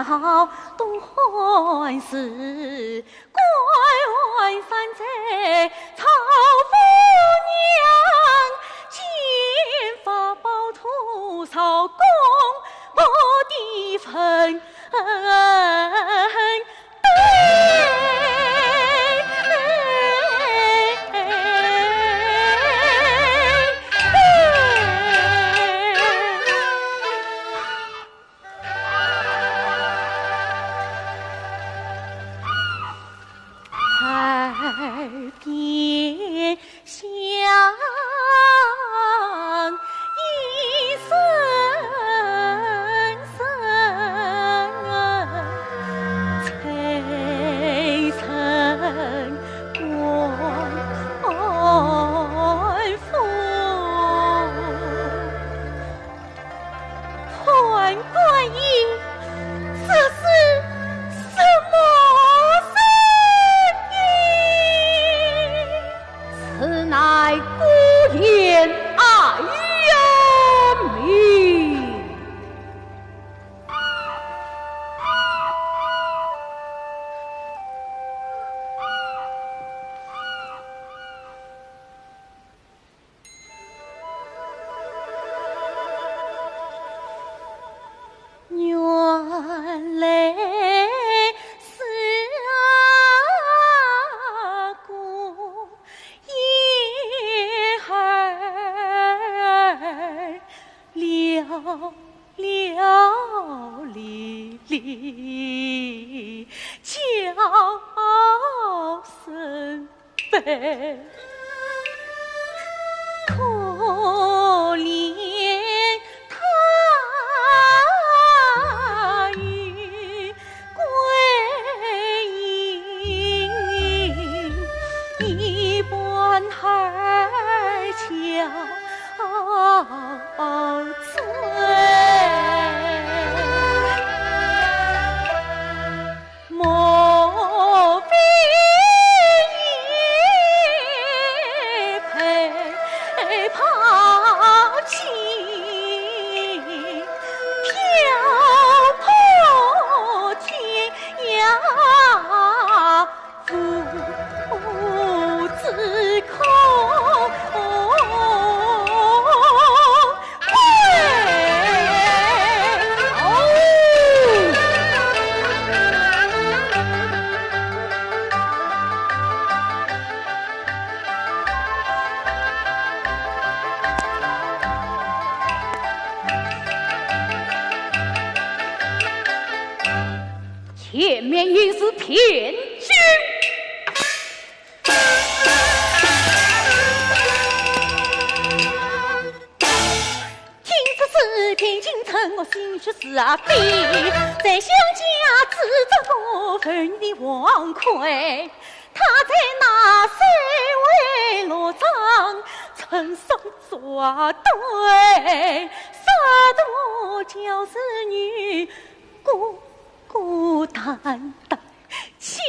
了东汉时，关山寨曹夫娘，金发宝图曹公我的坟。原来是姑爷儿了哩叫声悲，可怜前面已是骗君，今我心却是非，在乡家自责过分的王魁，他在那三位罗帐承受作对，杀多教子女孤孤单单，凄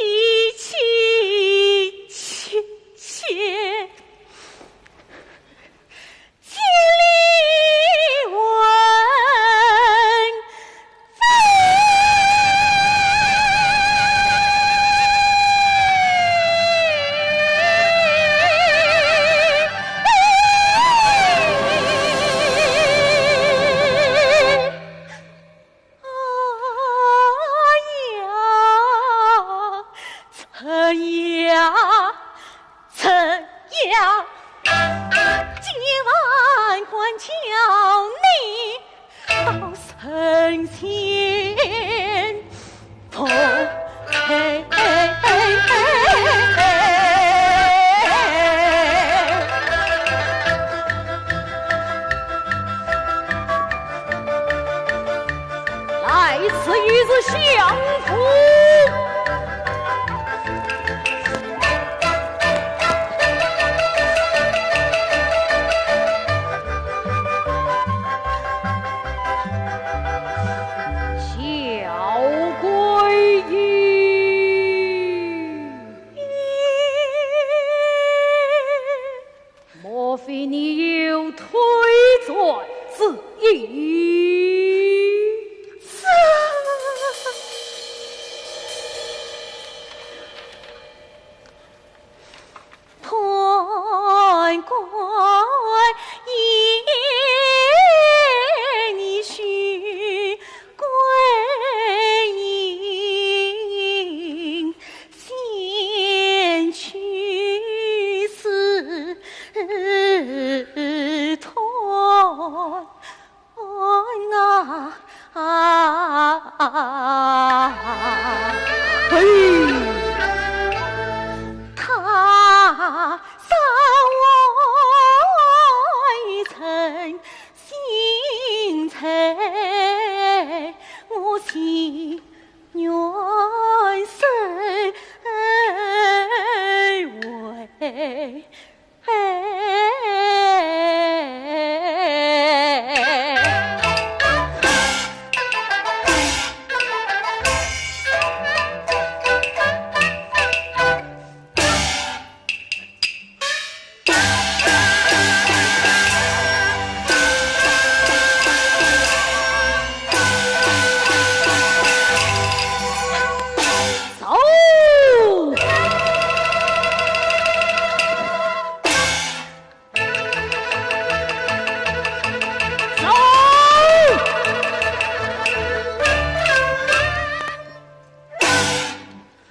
凄切切。千里问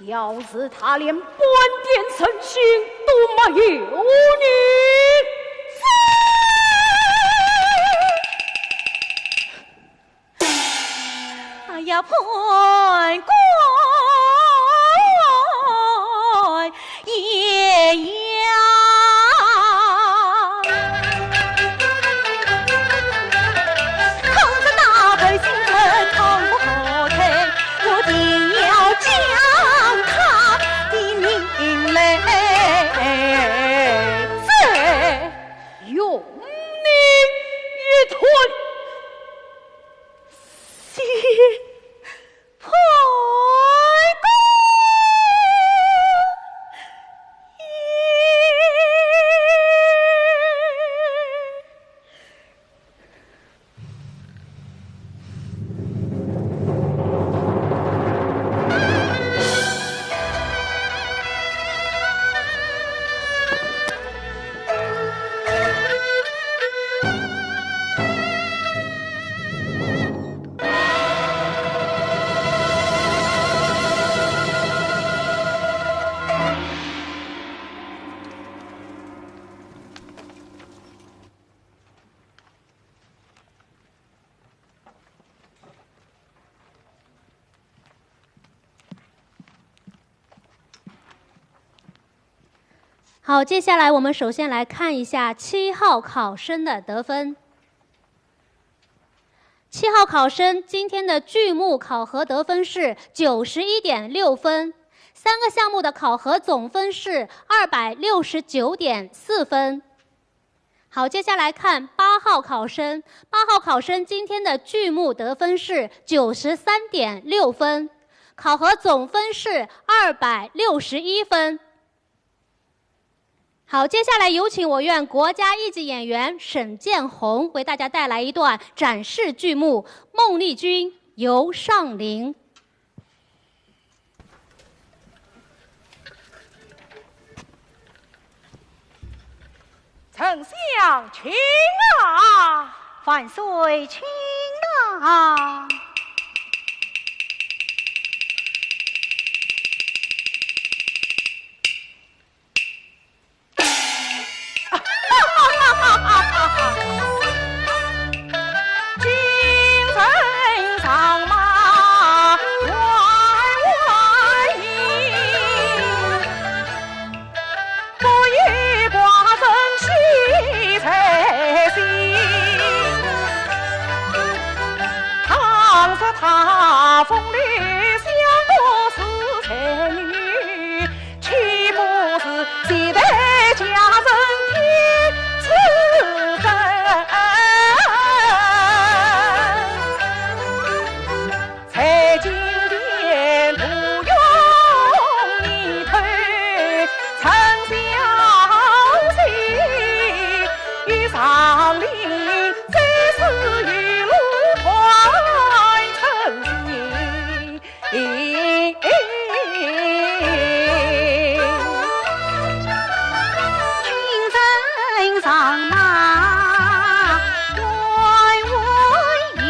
要是他连半点诚心都没有，你哎呀，判官爷呀！抗着那百姓们抗不后退，我定要将他的命来再用你一吞。判官好，接下来我们首先来看一下7号考生的得分。7号考生今天的剧目考核得分是91.6分，3个项目的考核总分是269.4分。好，接下来看8号考生，8号考生今天的剧目得分是93.6分，考核总分是261分。好，接下来有请我院国家一级演员沈建宏为大家带来一段展示剧目《孟丽君游上林》。丞相请啊！万岁，请啊！金城上马歪歪迎，不与寡人喜才行。倘若他风流相过是才女，岂不是现代佳人天赐分？在金殿不用你推，丞相心与上林，再是一路团成行。君臣上马歪歪迎，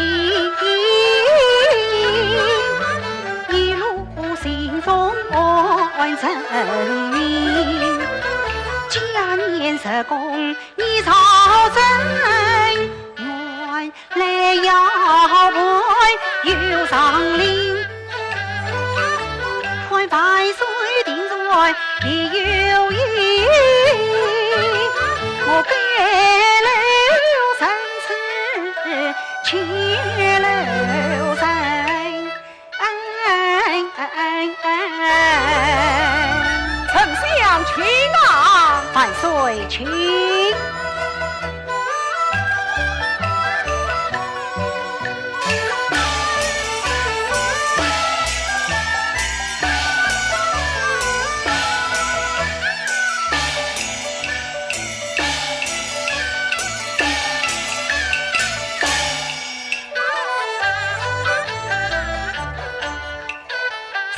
一路行踪安成名。佳年十公你朝政，原来要为游上林。看万岁定在必有意，我给了三次去了三，丞相请啊！万岁请。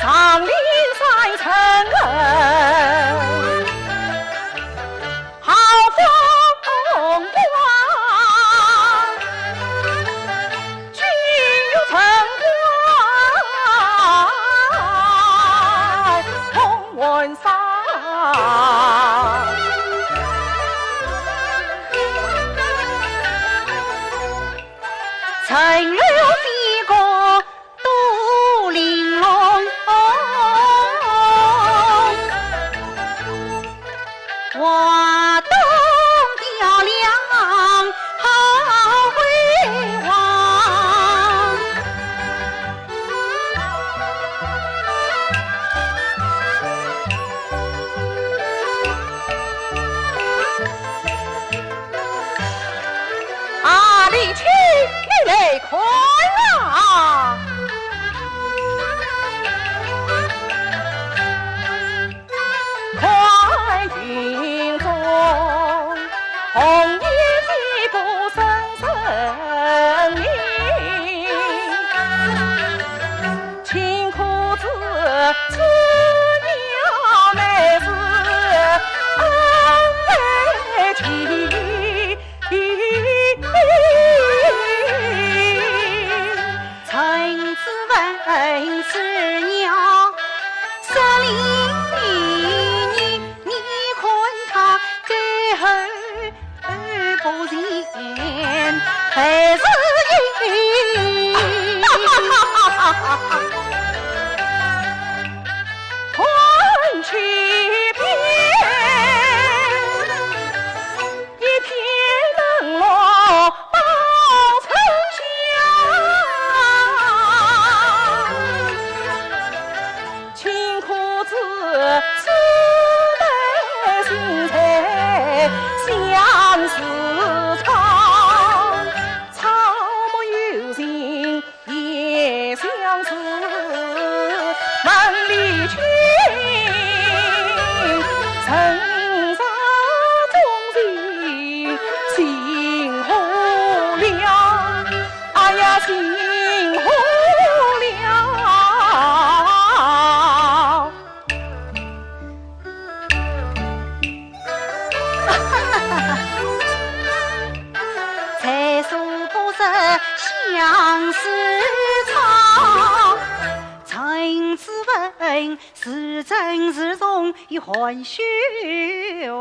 上林山城恩，好风光，君有城关同文山，乘流飞过都玲珑，花灯雕亮好辉煌。阿里去，你来看啊！看云中红颜一步深深影，清苦子此鸟乃是恩爱情。乘才说不识相思长，陈子文是真是重一换修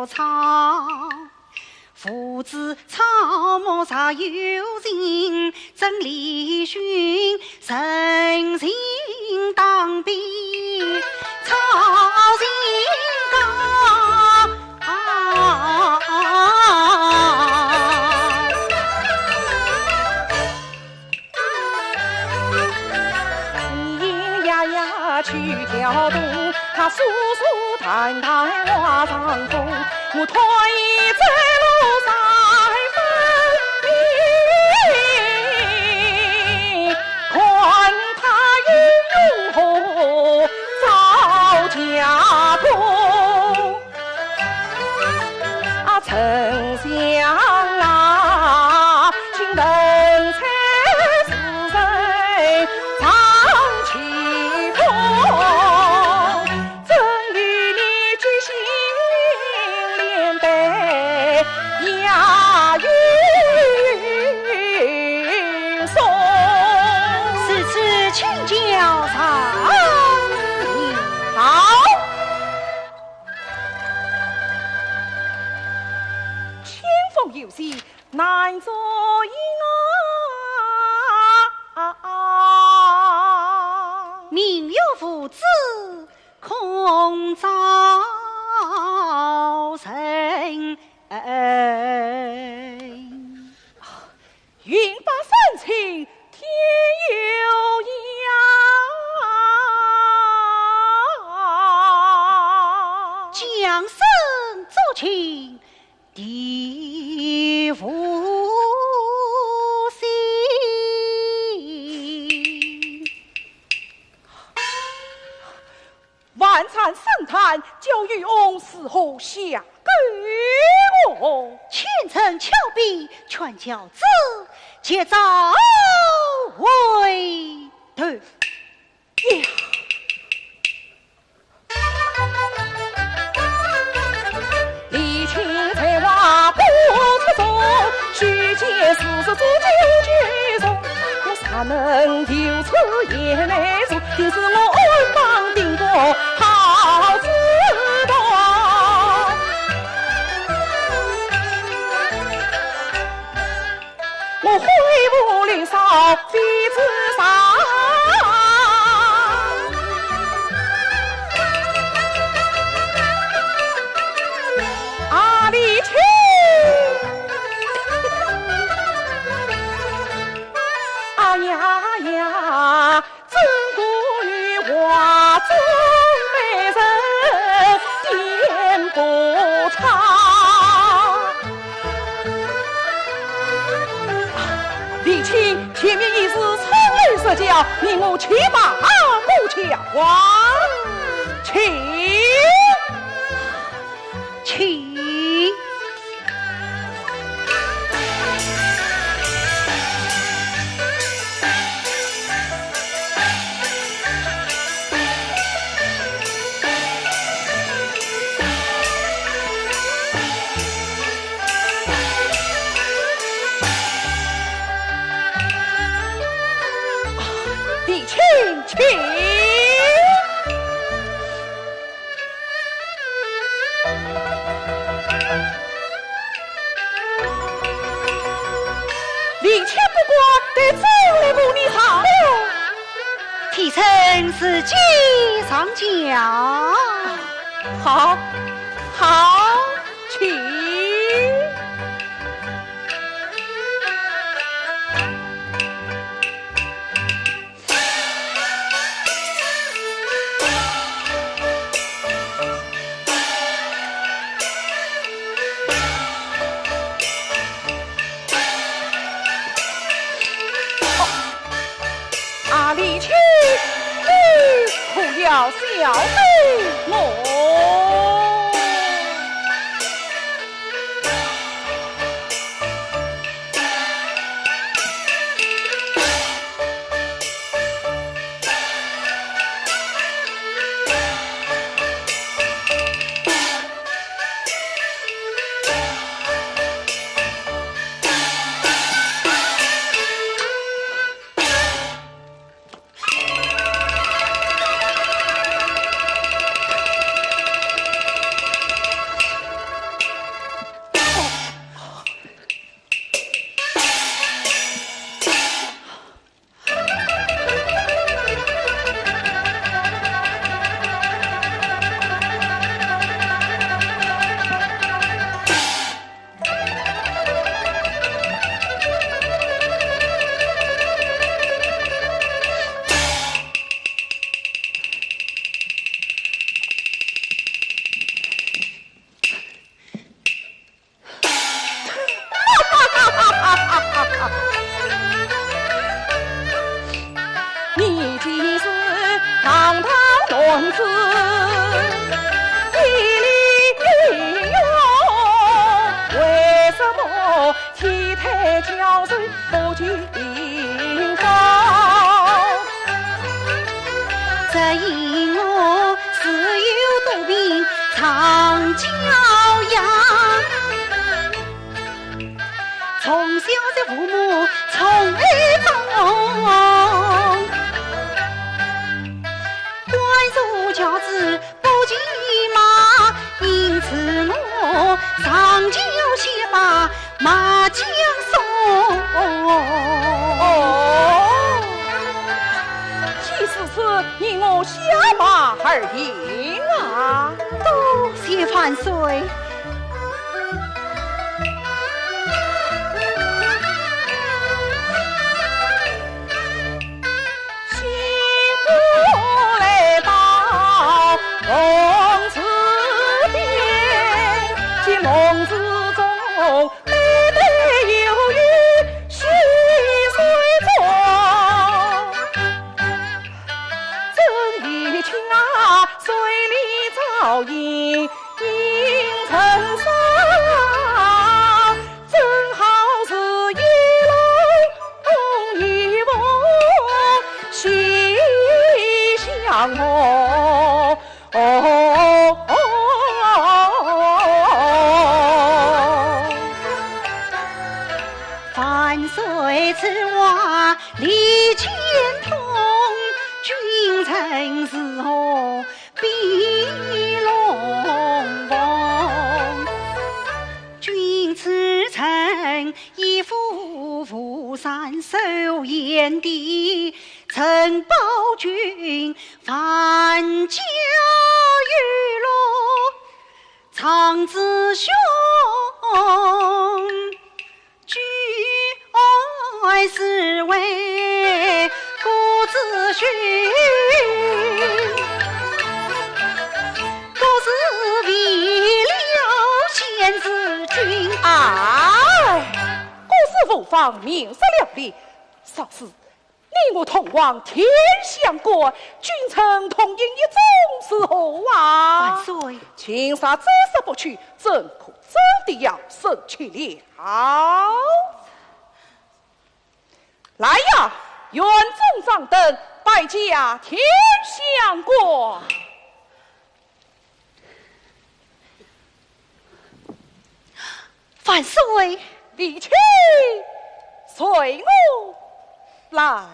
长。父子草木啥有情，真理训人心当比操心高。咿呀呀去跳动，他舒舒坦坦画上风，我推走路在分明，看他与用火造家公，啊丞相啊，请等才是人常起风，赠与你举行连带押运送，是此请教上意。好。天风有戏难做音命有父子空造成云把三清天有样，将身作情地府心。万产圣坛就与翁死后下给我，前程峭壁全教子，且早为头。呀！李清才华不出众，虚借事实做究居中。我啥能丢出也难做，就是我安邦定国好自动。我挥舞领扫飞自上。李清，啊呀呀，真古与画中美人点不长。李清前面已是苍雷射教，命我骑马过桥王，请。请李清不过得走来不你好，替臣自己上轿。好，好，请。李清，你可要小妹我？我体态娇柔不惊风。只因我自幼多病常教养，从小在父母宠爱中，官入教子不骑马，因此我上就先把马缰送。其实是你我下马而赢啊！多谢万岁。孟子边，见孟子中美美有余须随中，正一腔水里早饮应成伤，正好是一龙一凤心相望。万岁此话理牵通，君臣是何必龙凤？君此臣以夫山守燕地，曾保君范家玉罗，长子兄举爱是为父子训，都是为了先子君。国事无妨，明实了理。少时你我同往天相国，君臣同饮一种时候啊！万岁，青纱暂时不去，怎可真的要生去了？来呀，远征掌灯，拜驾天相国。万岁，李琦，随我来呀！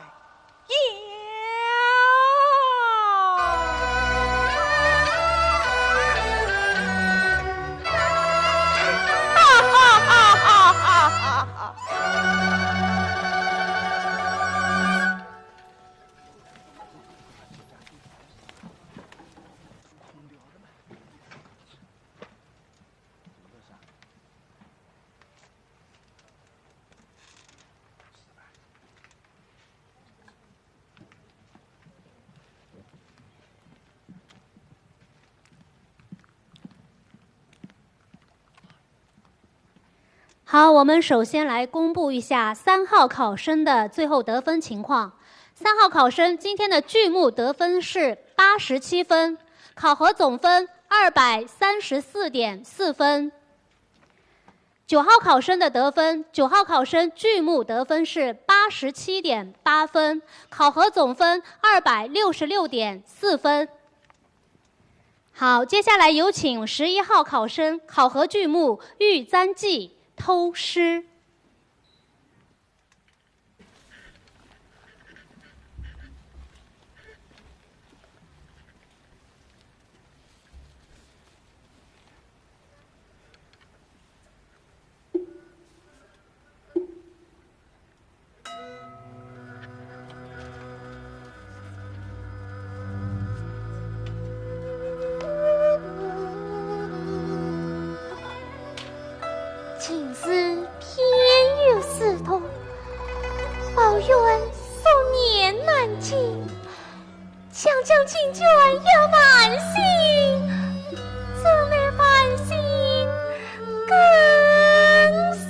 好，我们首先来公布一下3号考生的最后得分情况。3号考生今天的剧目得分是87分，考核总分234.4分。9号考生的得分，9号考生剧目得分是87.8分，考核总分266.4分。好，接下来有请11号考生考核剧目《玉簪记》偷诗。今日偏有事头，抱怨数年难见，想将进卷要烦心，怎奈烦心更深。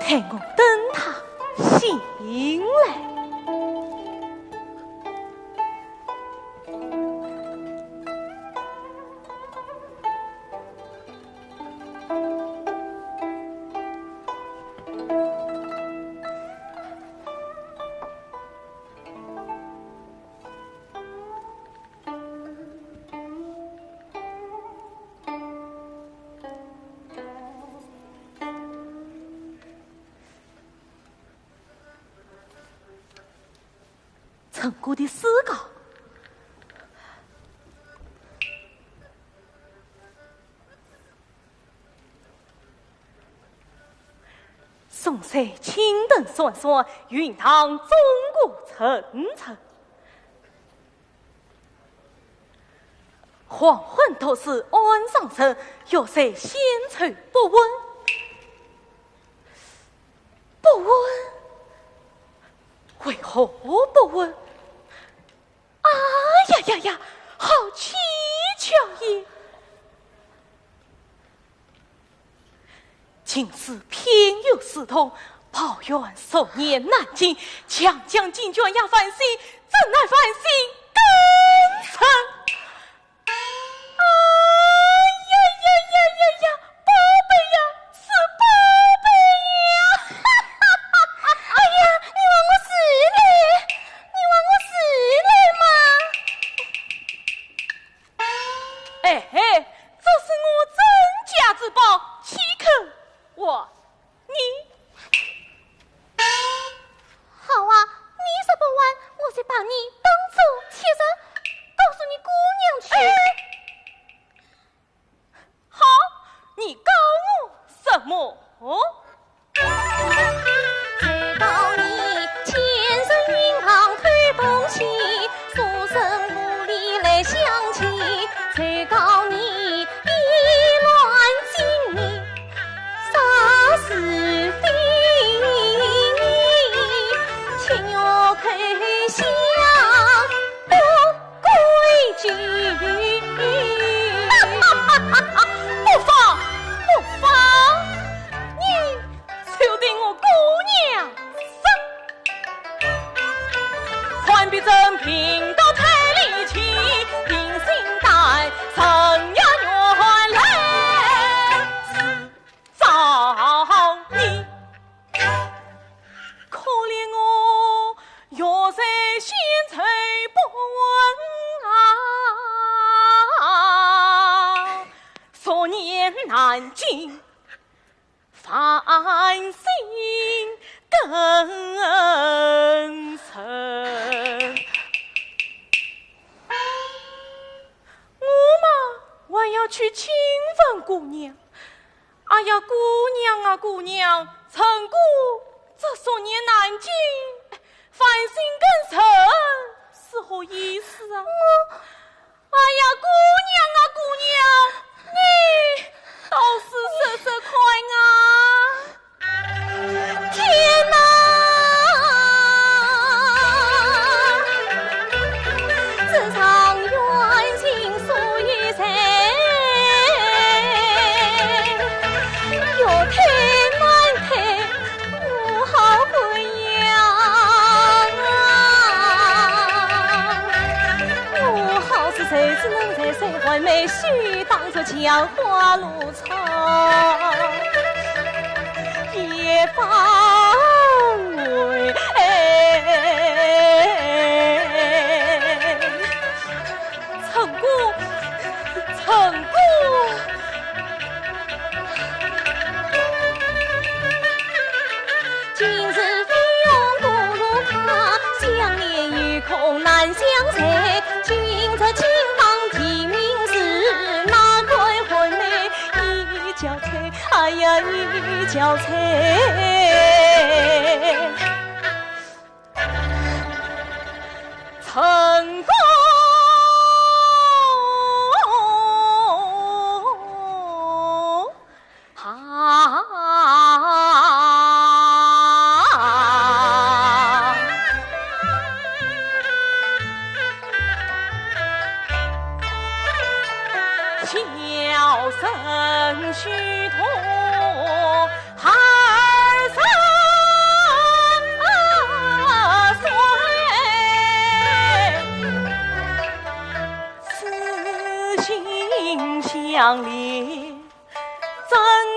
看我灯塔醒来。陈姑的诗稿，宋色青灯闪闪，云堂钟鼓沉沉。黄昏都是安上身，月色纤垂不稳，不稳，为何不稳？啊呀呀呀，好蹊跷也！今次偏有私通，抱怨少年难尽，强将进卷也反省，怎奈反省更深？啊呀呀呀呀呀，宝贝呀，是宝贝呀！哎呀，你问我是嘞？你问我是嘞嘛？哎嘿，这是我真家之宝，岂肯我你？好啊，你说不完，我就把你当做妾身，告诉你姑娘去。好，你告我什么？才告你前生银行推东西，书生无力来相亲，才告你意乱情迷，杀是非，情要推向不规矩。不放，不放！你就定我姑娘生，换笔真品到太离奇，平心淡，生呀原来是找你。可怜我月色纤垂不稳啊，少年难尽，繁星更深。我嘛还要去亲吻姑娘。哎呀，姑娘啊姑娘，陈姑这说年难尽，繁星更深，是何意思啊？哎呀，姑娘啊姑娘，你倒是说快啊！天哪！这场冤情诉一谁？有太难太，不好回呀！我好是谁只能在谁还没许，当作江花路草，也方为陈姑，陈姑。今日飞用不如他，相恋与空难相随。君侧清芳提名时，哪块婚内一交催？哎呀，一交催！陈公小声虚脱孩儿岁，此心相连，真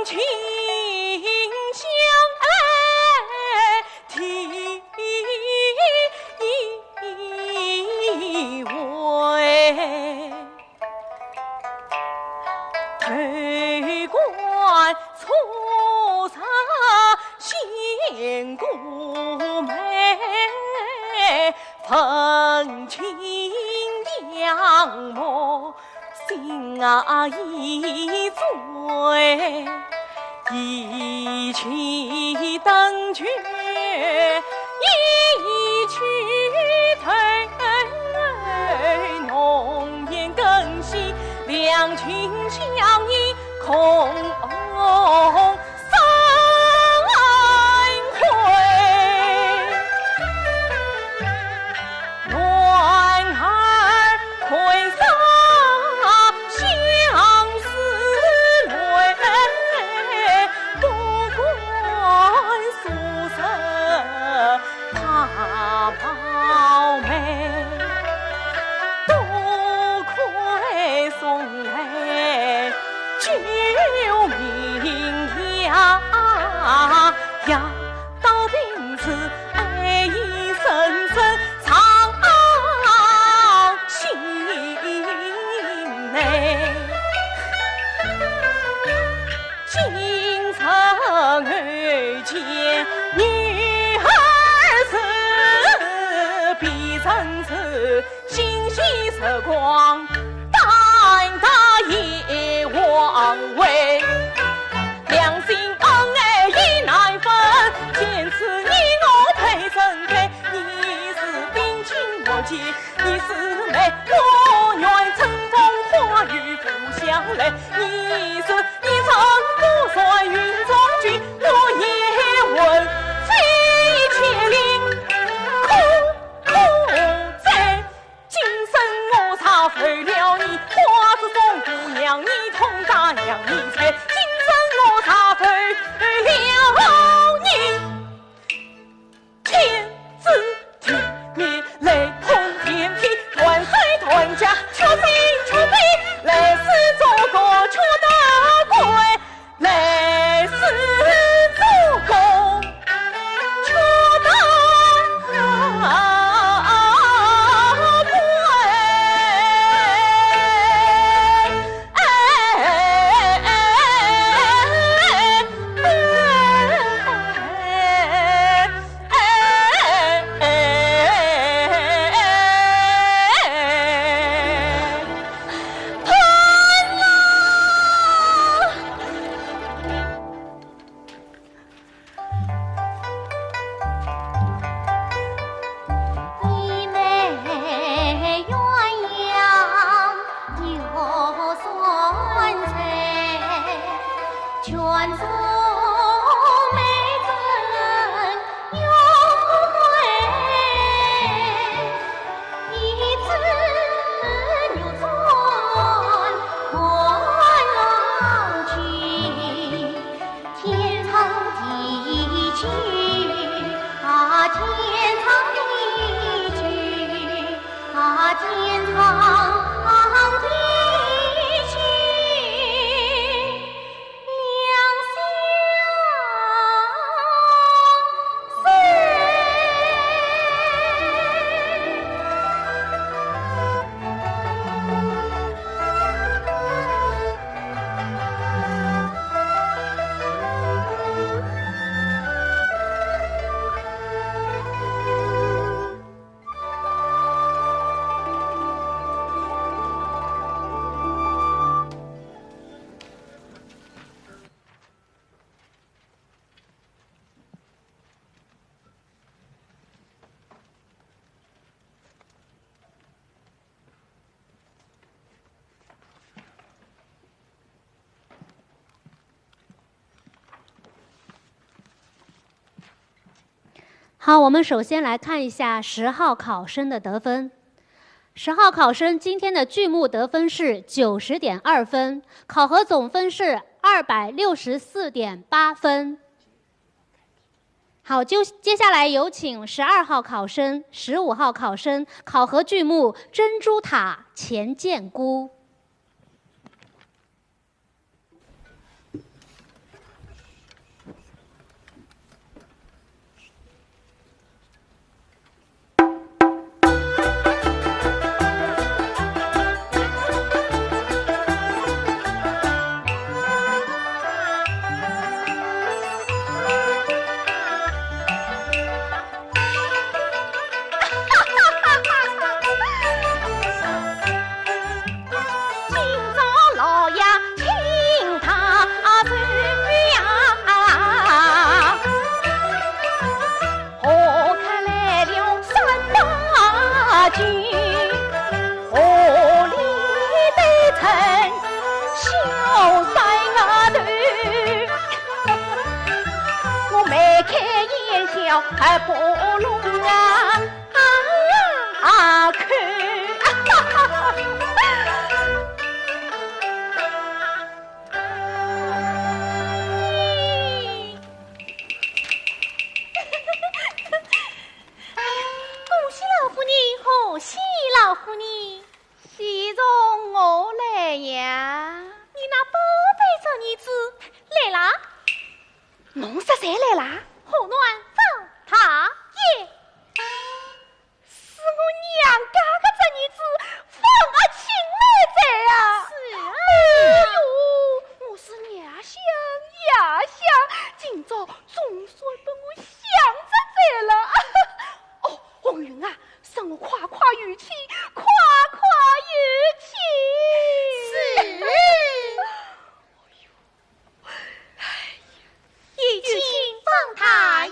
情相爱，体味。推冠错杀仙姑妹，分清杨魔心已醉，一曲登绝一曲退，浓颜更惜两情相依空三回，暖儿挥洒相思泪，不管素色大貌美，多亏送来救命呀呀，到病此爱意深深藏心内。今曾遇见女儿时，必曾此心系色光，胆大也枉为。两心恩爱已难分，见此你我配身配，你是冰清我洁，你是美，我愿乘风化雨不相累。你是一城不衰云中君，我也问非切灵，苦在今生我差废了你，花子送姑娘你同大娘你猜，今生我差废了你，天子体面雷轰天劈，万岁团家出兵出兵，来世做个好，我们首先来看一下10号考生的得分。10号考生今天的剧目得分是90.2分，考核总分是264.8分。好，接下来有请12号考生、15号考生考核剧目《珍珠塔前见姑》。还不如看。恭喜老夫你，贺喜老夫你，喜从我来呀！你那宝贝小女子来啦！侬说谁来啦？后暖放他也，是我娘家的这女子放我亲来在啊！是啊，哎呦，我是夜想夜想，今朝总算被我想着在了。哦，红云啊，让我夸夸语气，夸夸语气。是。已经放他也。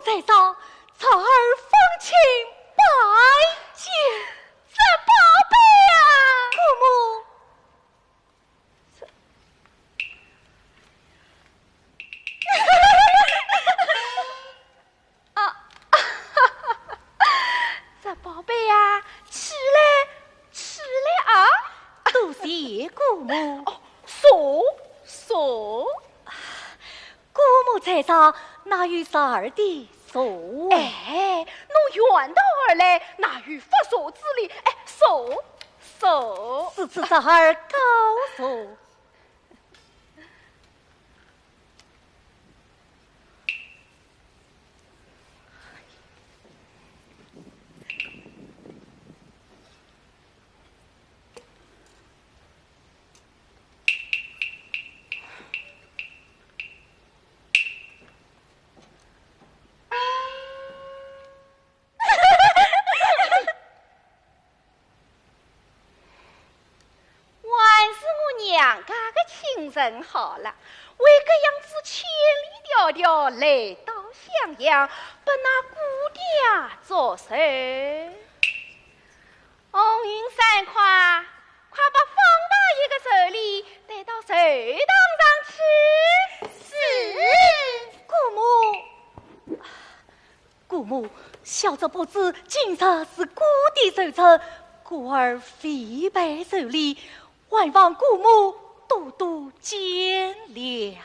在上，草儿风情拜见，这宝贝啊，姑母。这宝贝啊，起来啊！多谢姑母。哦，说，姑母在上，哪有啥儿的说？哎，侬远道而来，哪有发说之理？哎，说，是此啥儿告诉？众人好了，为个样子千里迢迢来到襄阳，不拿姑爹做寿。红云山快把方大爷的手里带到寿堂上去。是。姑母，小侄不知今日是姑爹寿辰，故而费备受礼，还望姑母多多见谅。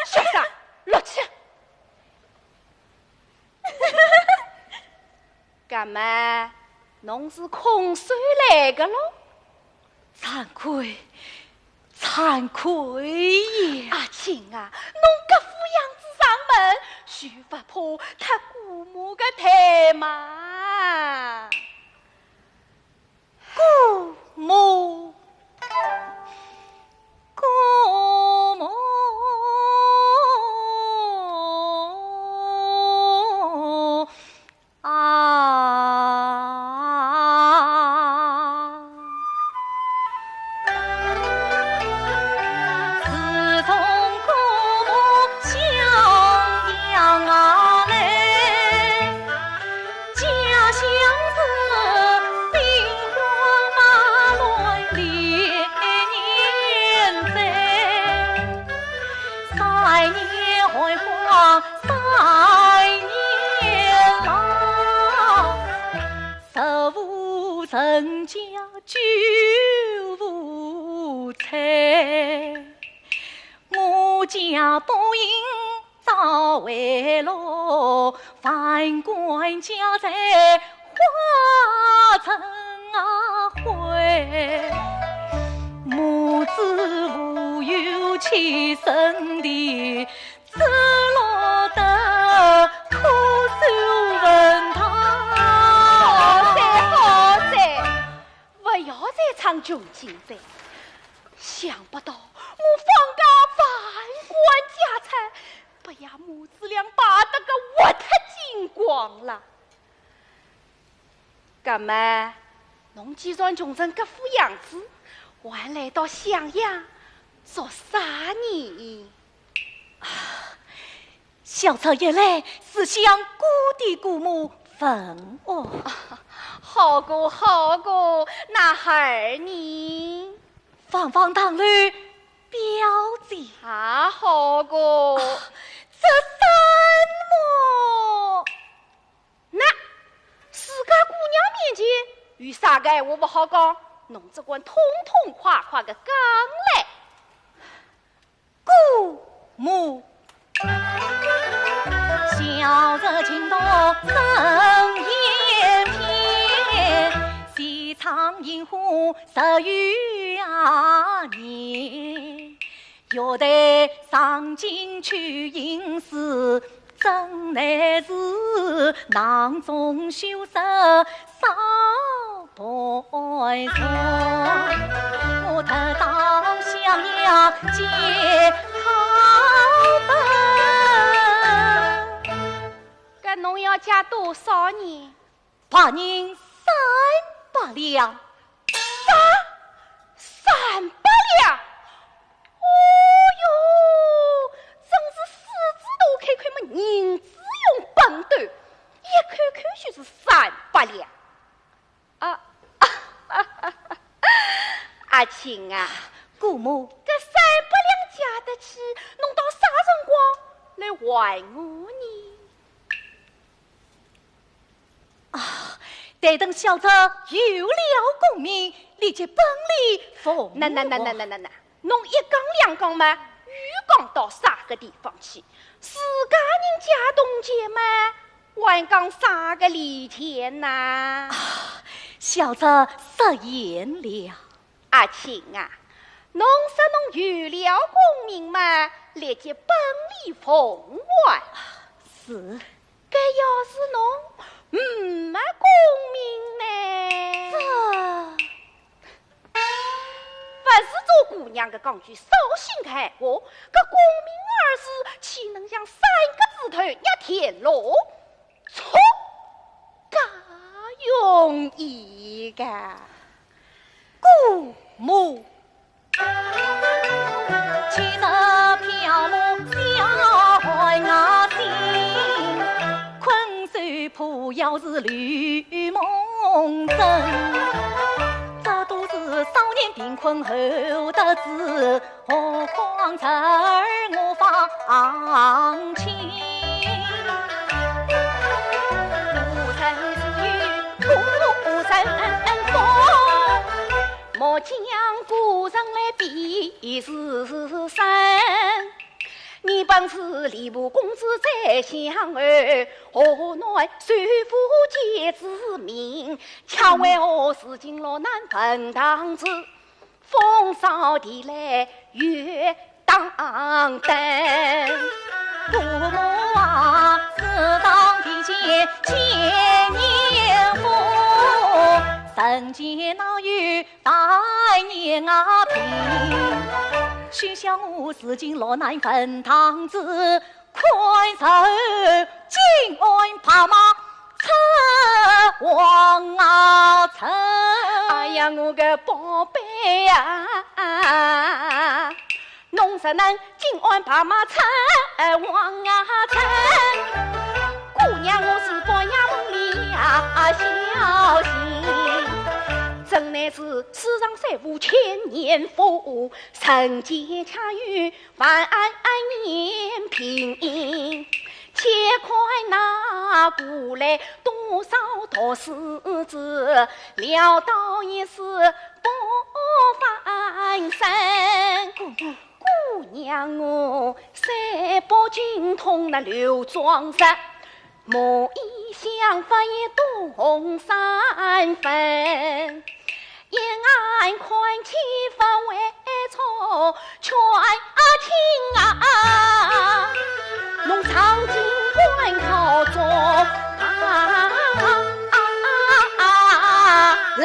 小三，落去。干嘛？侬是空手来的喽？惭愧也。阿青啊，侬这副样子上门，须不怕他姑母的怠慢？姑母人家酒无菜，我家不应早为落，饭馆家在花城回，母子无有亲生的，只落得苦守问他。不要再唱穷尽在，想不到我放假饭馆家产，不呀母子俩把这个活脱精光了。干嘛？侬既然穷成这副样子，还来到襄阳做啥呢？小曹一来是向姑爹姑母问我。好过好过，那孩儿你方方堂里表姐啊，好过。这什么？那自家姑娘面前有啥个闲话不好讲？侬只管痛痛快快的讲来。姑母，小日情到深夜偏，西窗银湖10余年，要得上京去应试，真乃是囊中羞涩少白头。我特到襄阳接好本，搿侬要加多少年8年300两。300两？哦哟，真是狮子头看看么人子用笨蛋，一看看就是300两。阿青啊，姑母，这300两加得起，弄到啥辰光来还我呢？待等小侄有了功名，立即本领奉我。那，侬一讲两讲嘛，又讲到啥个地方去？自家人家东家嘛，还讲啥个礼钱呐？小侄失言了。阿青啊，侬说侬有了功名嘛，立即本领奉还。是。搿要是侬没功名呢？不是做姑娘的讲句扫兴的闲话，搿功名二字岂能像3个字头一天落错介容易噶？姑母，其实飘木小牙心，困守破要是绿梦真。这都是少年贫困后得知，何况侄儿我放亲。无尘之语，土尘风，莫将古人来比世深。你本是吏部公子在相儿，何奈随父皆之命，恰为我是进了难分堂子，风骚地来月当灯。父母啊，自当地见千年福，人间哪有百年啊平。许想我是进落难分堂子，宽手金鞍拍马出王啊城。哎呀，我个宝贝呀，侬实能金鞍拍马出王啊城。姑娘，我是宝衙门里呀小心。真乃是世上三无千年福，人间恰有万年平。且快拿过来多少道世子，潦倒一世不翻身。姑娘我三宝精通那刘庄石，莫以相发也动三分。一眼看起不为错，全听啊！侬常进关靠着人。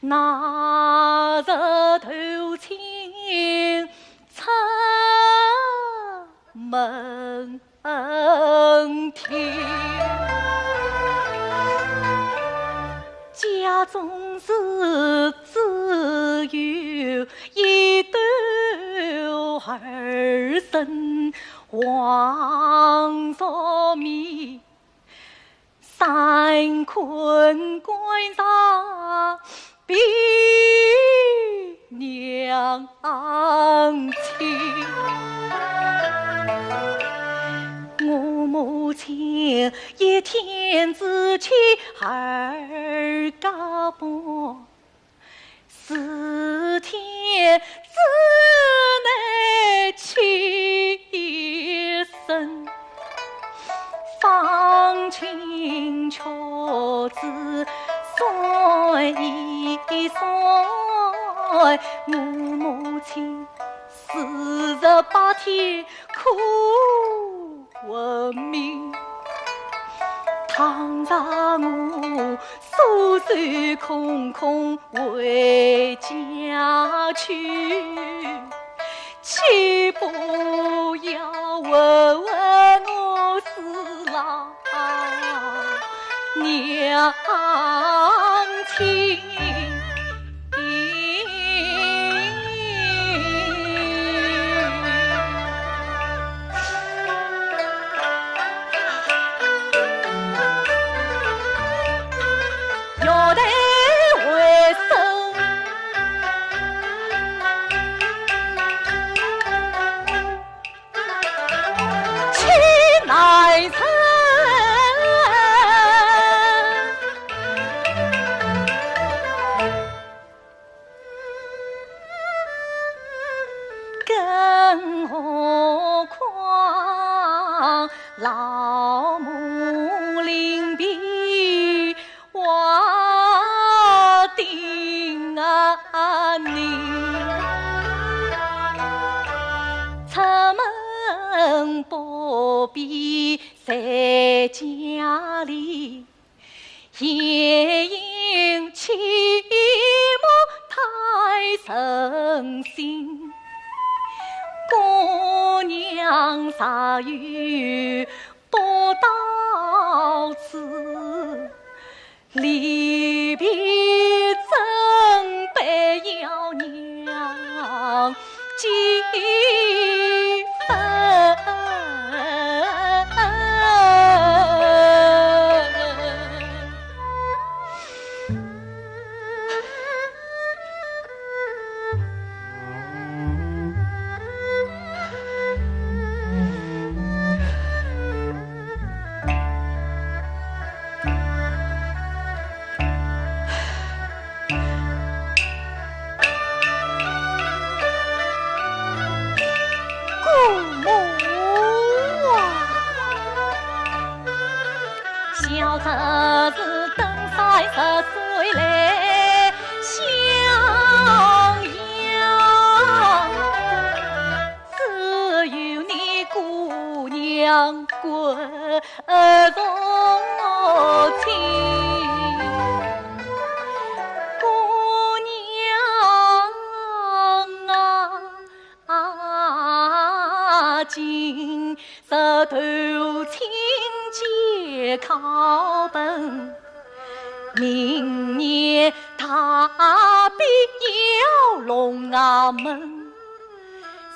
那日头青出门庭，家中是只有一对儿孙黄少米，三困关上比娘亲。我母亲一天之气儿家婆，四天之内起身，放轻巧子算一算，我母亲48天苦闻命，倘若我手手空空回家去，岂岂不要问问我是老娘亲？要得为生，岂乃成？更何况老母临别我定啊你，出门不必在家里，夜莺起码太省心。姑娘啥有不到此，离别真该要娘几分。小侄子登山10岁来襄阳，只有你姑娘滚从亲。姑娘啊，今日头亲节考本，明年他必要龙衙门，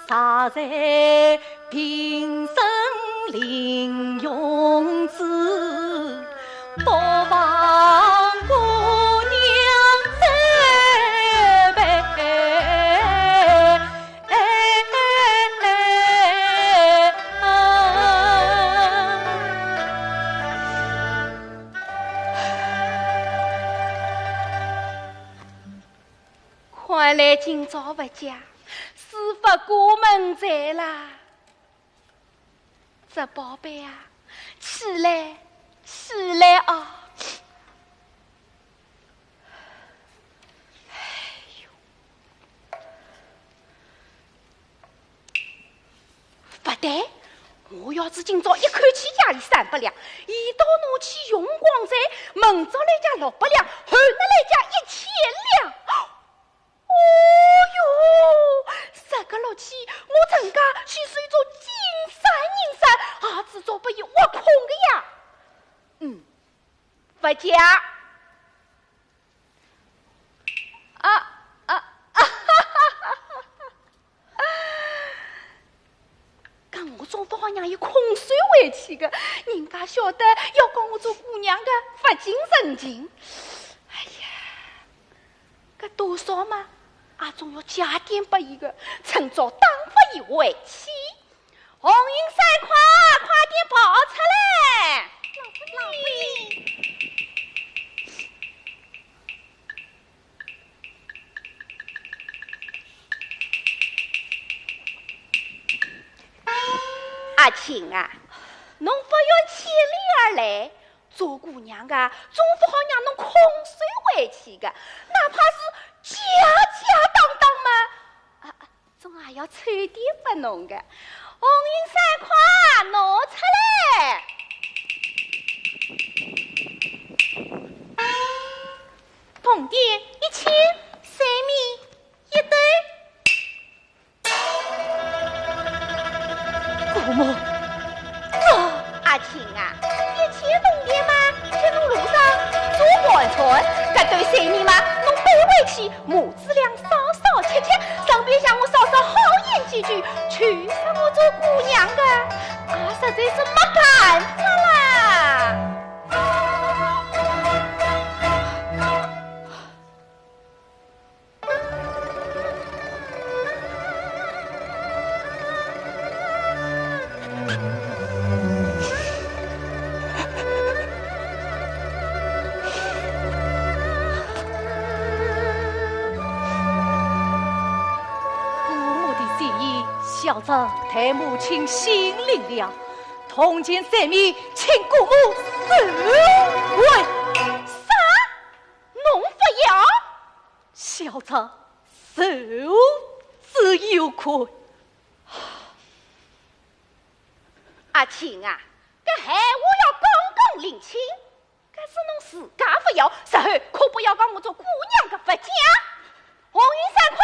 杀在平生临用子，不妨姑娘再备。看来今朝不家，司法过门在啦。这宝贝啊，起来，起来啊！不对，我要是今朝一口气家里300两，一到拿去用光在，明朝来家600两，后日来家1000两。哦哟，这个落去，我陈家去是一座金山银山，儿子做不有挖空的呀。不假。讲我做不好娘有空水回去的，人家晓得要讲我做姑娘的不近人情。哎呀，搿多少嘛？也总要加点拨伊个，趁早打发伊回去。红云3块，快点跑出来！老夫人，阿青啊，侬不要千里而来，做姑娘的总不好让侬空手回去的，哪怕是家当嘛，总也要凑点拨侬的。红云3块，拿出来！铜钿1千，3米1对。串串，这对谁你嘛，侬背回去，母子俩少少切切，顺便向我稍稍好言几句，娶上我做姑娘的，实在是没办法啦。小子替母亲心领了，同见三面，请姑母受跪。啥？侬不要？小子受之有愧。阿青啊，搿闲话要讲讲领情，搿是侬自家不要，日后可不要讲我做姑娘的不讲。红云三块，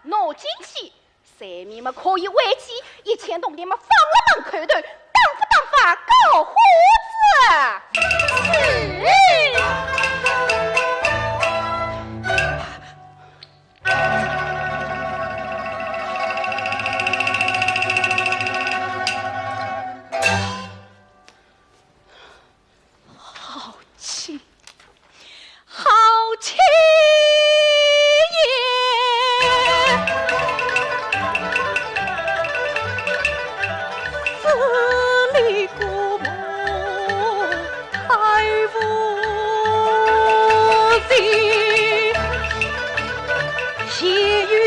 拿进去。三面么可以回去，一千铜钿么放了门口头，当不当法搞胡子？是。好气，好气！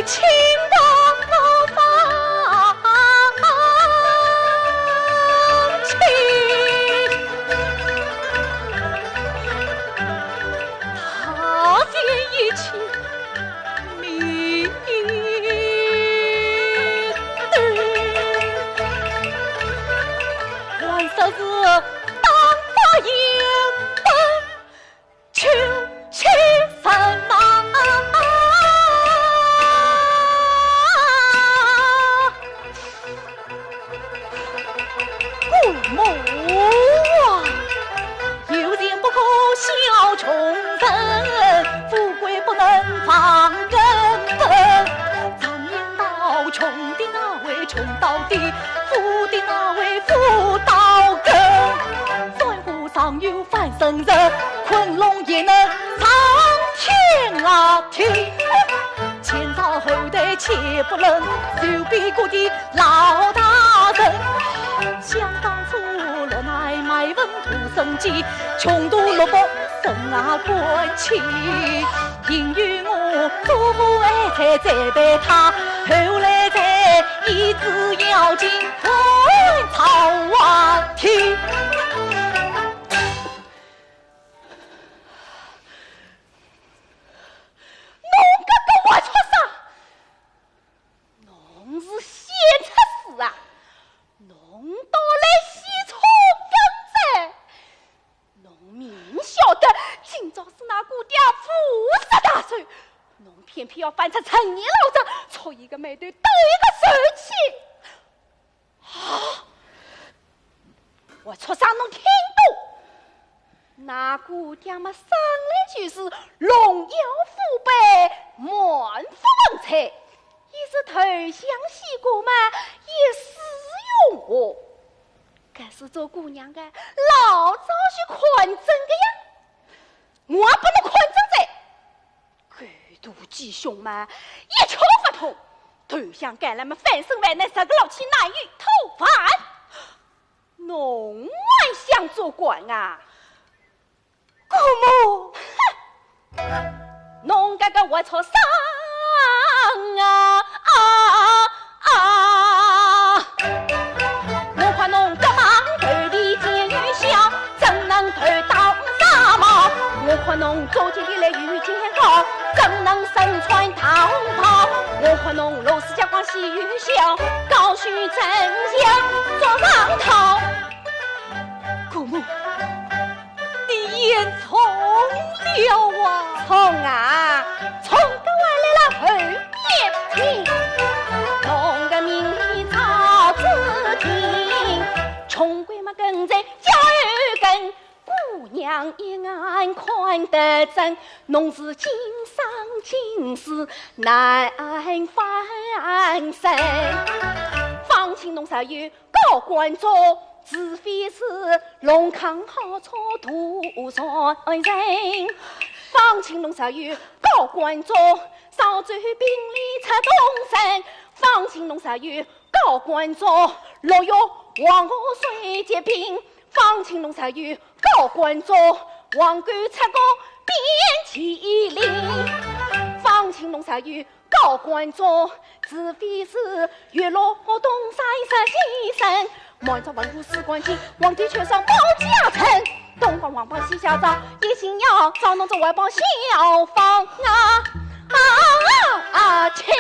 情到放情，他见一情明对，还说是当发言本求其神呐。母啊，有钱不可笑穷人，富贵不能放根本。常言道，穷的那位穷到底，富的那位富到根。山河上有翻身人，昆仑也能上天啊天。前朝后代切不能，就比过的老大人。想当初老奶买文土生计，穷途落魄生啊关起。因与我祖母爱才栽培他，后来才一直要进文朝啊天。偏偏要翻出陈年老账，戳一个美对，斗一个手气。啊！我戳上侬听过，那姑娘嘛上来就是荣耀父辈，满腹文采，也是投降西国嘛，也使用我。该是做姑娘的，老早去困真的呀，我不能困真在。妒忌兄嘛，一窍不通，投降干了么翻身外那三个老七难于偷饭，侬还想做官啊？姑母，哼，侬这个龌龊上我看侬这忙头里见女小，怎能头当大毛？我看侬做起的来遇见好，怎能身穿唐袍？我看侬罗氏家光喜与笑，高须真相做上头。姑母，你言从了啊！从啊，从个外来了后面听，侬个名利草子听，穷鬼嘛跟在教育根。姑娘一眼看得真，侬是今生今世难翻身。放心，侬实有高官做，除非是龙康好草土上人。放心，侬实有高官做，少走兵里出东城。放心，侬实有高官做，六月黄河水结冰。放心，侬实有高官做，王冠出个遍麒麟。放心，侬实有高官做，除非是月落东山十几神。满朝文武史官卿，皇帝却上报家臣。东方王帮西夏赵，一心要找侬这外邦小芳亲。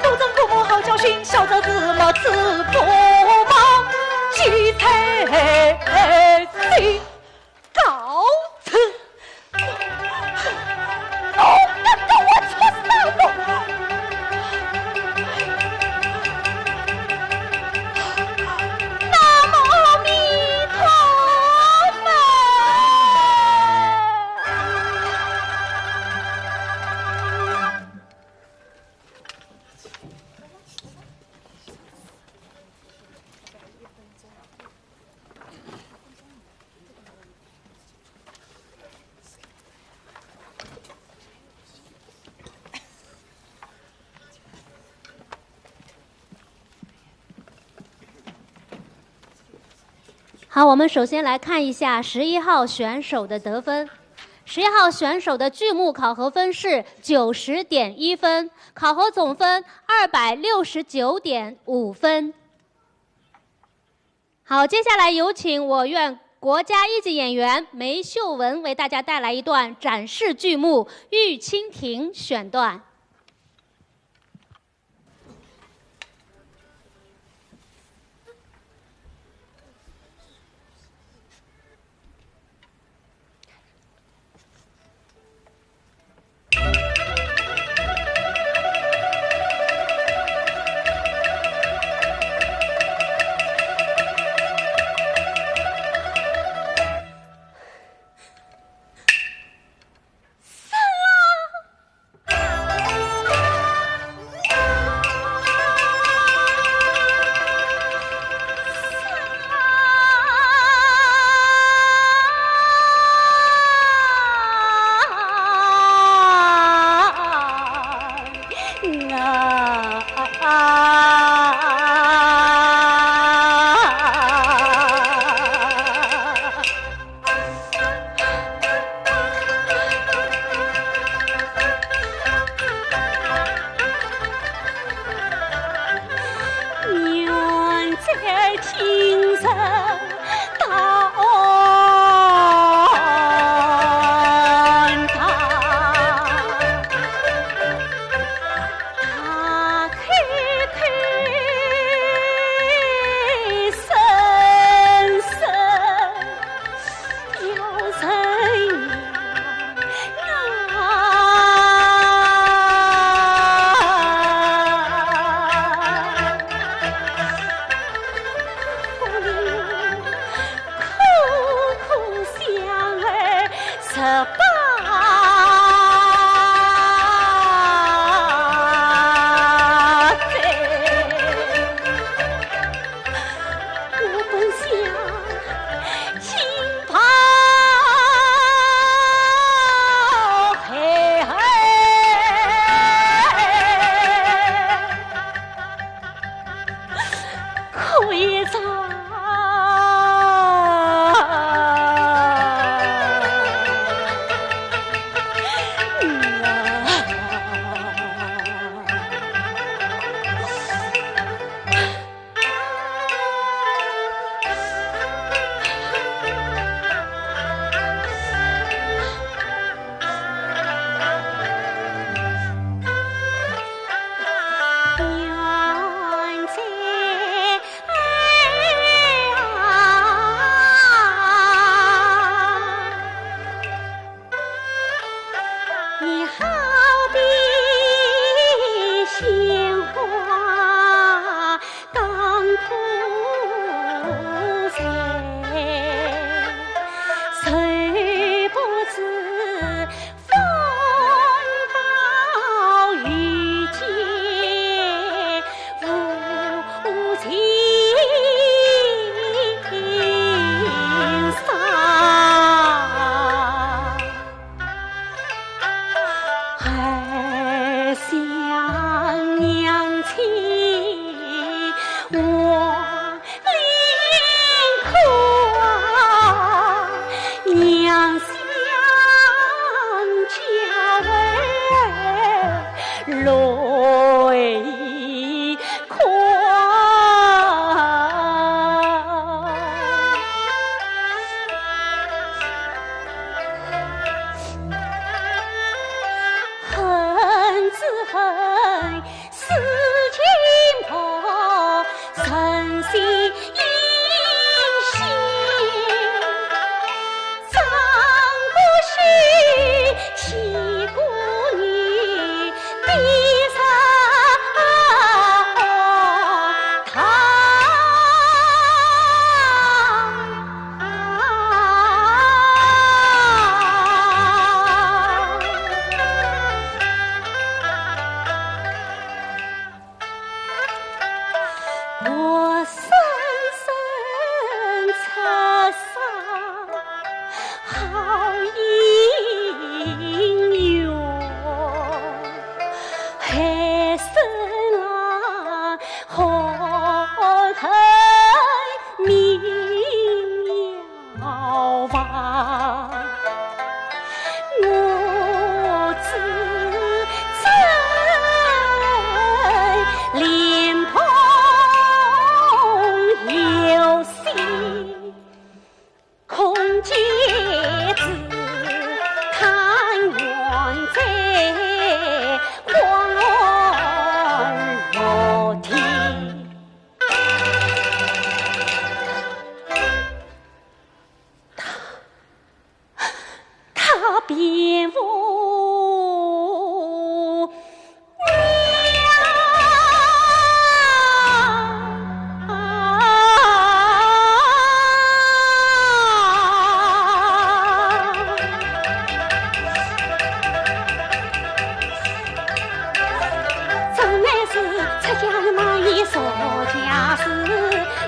都正父母好教训，小则子莫吃不毛，鸡才心告辞。跟我出山路。好，我们首先来看一下11号选手的得分。11号选手的剧目考核分是90.1分，考核总分269.5分。好，接下来有请我院国家一级演员梅秀文为大家带来一段展示剧目《玉蜻蜓》选段。娘相交泪眶。恨只恨思情婆，身心阴心，张国须七姑女闭上堂。我深深插上好姻缘，海深浪何恨明了望。我只真莲蓬有心，空姐子看远在黄落天。他便无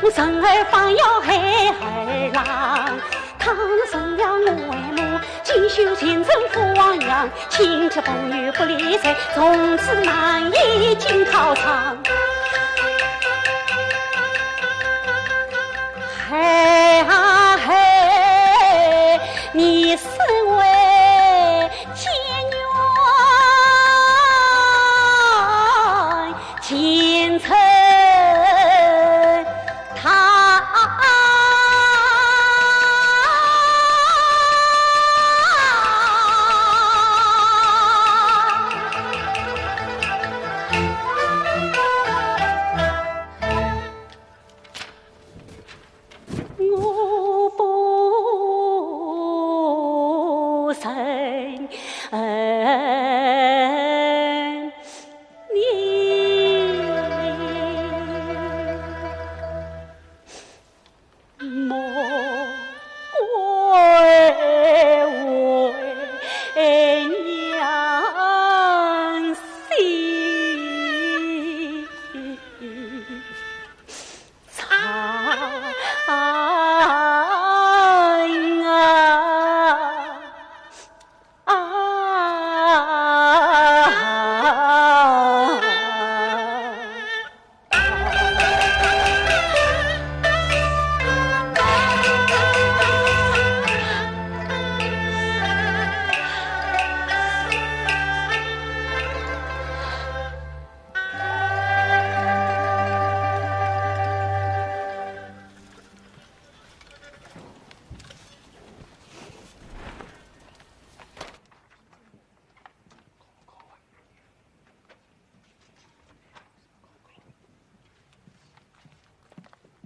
我生儿方要孩儿郎，倘若生了我为母，锦绣前程赴汪洋，亲戚朋友不理睬，从此难以进考场。孩啊孩，你身为监院前程生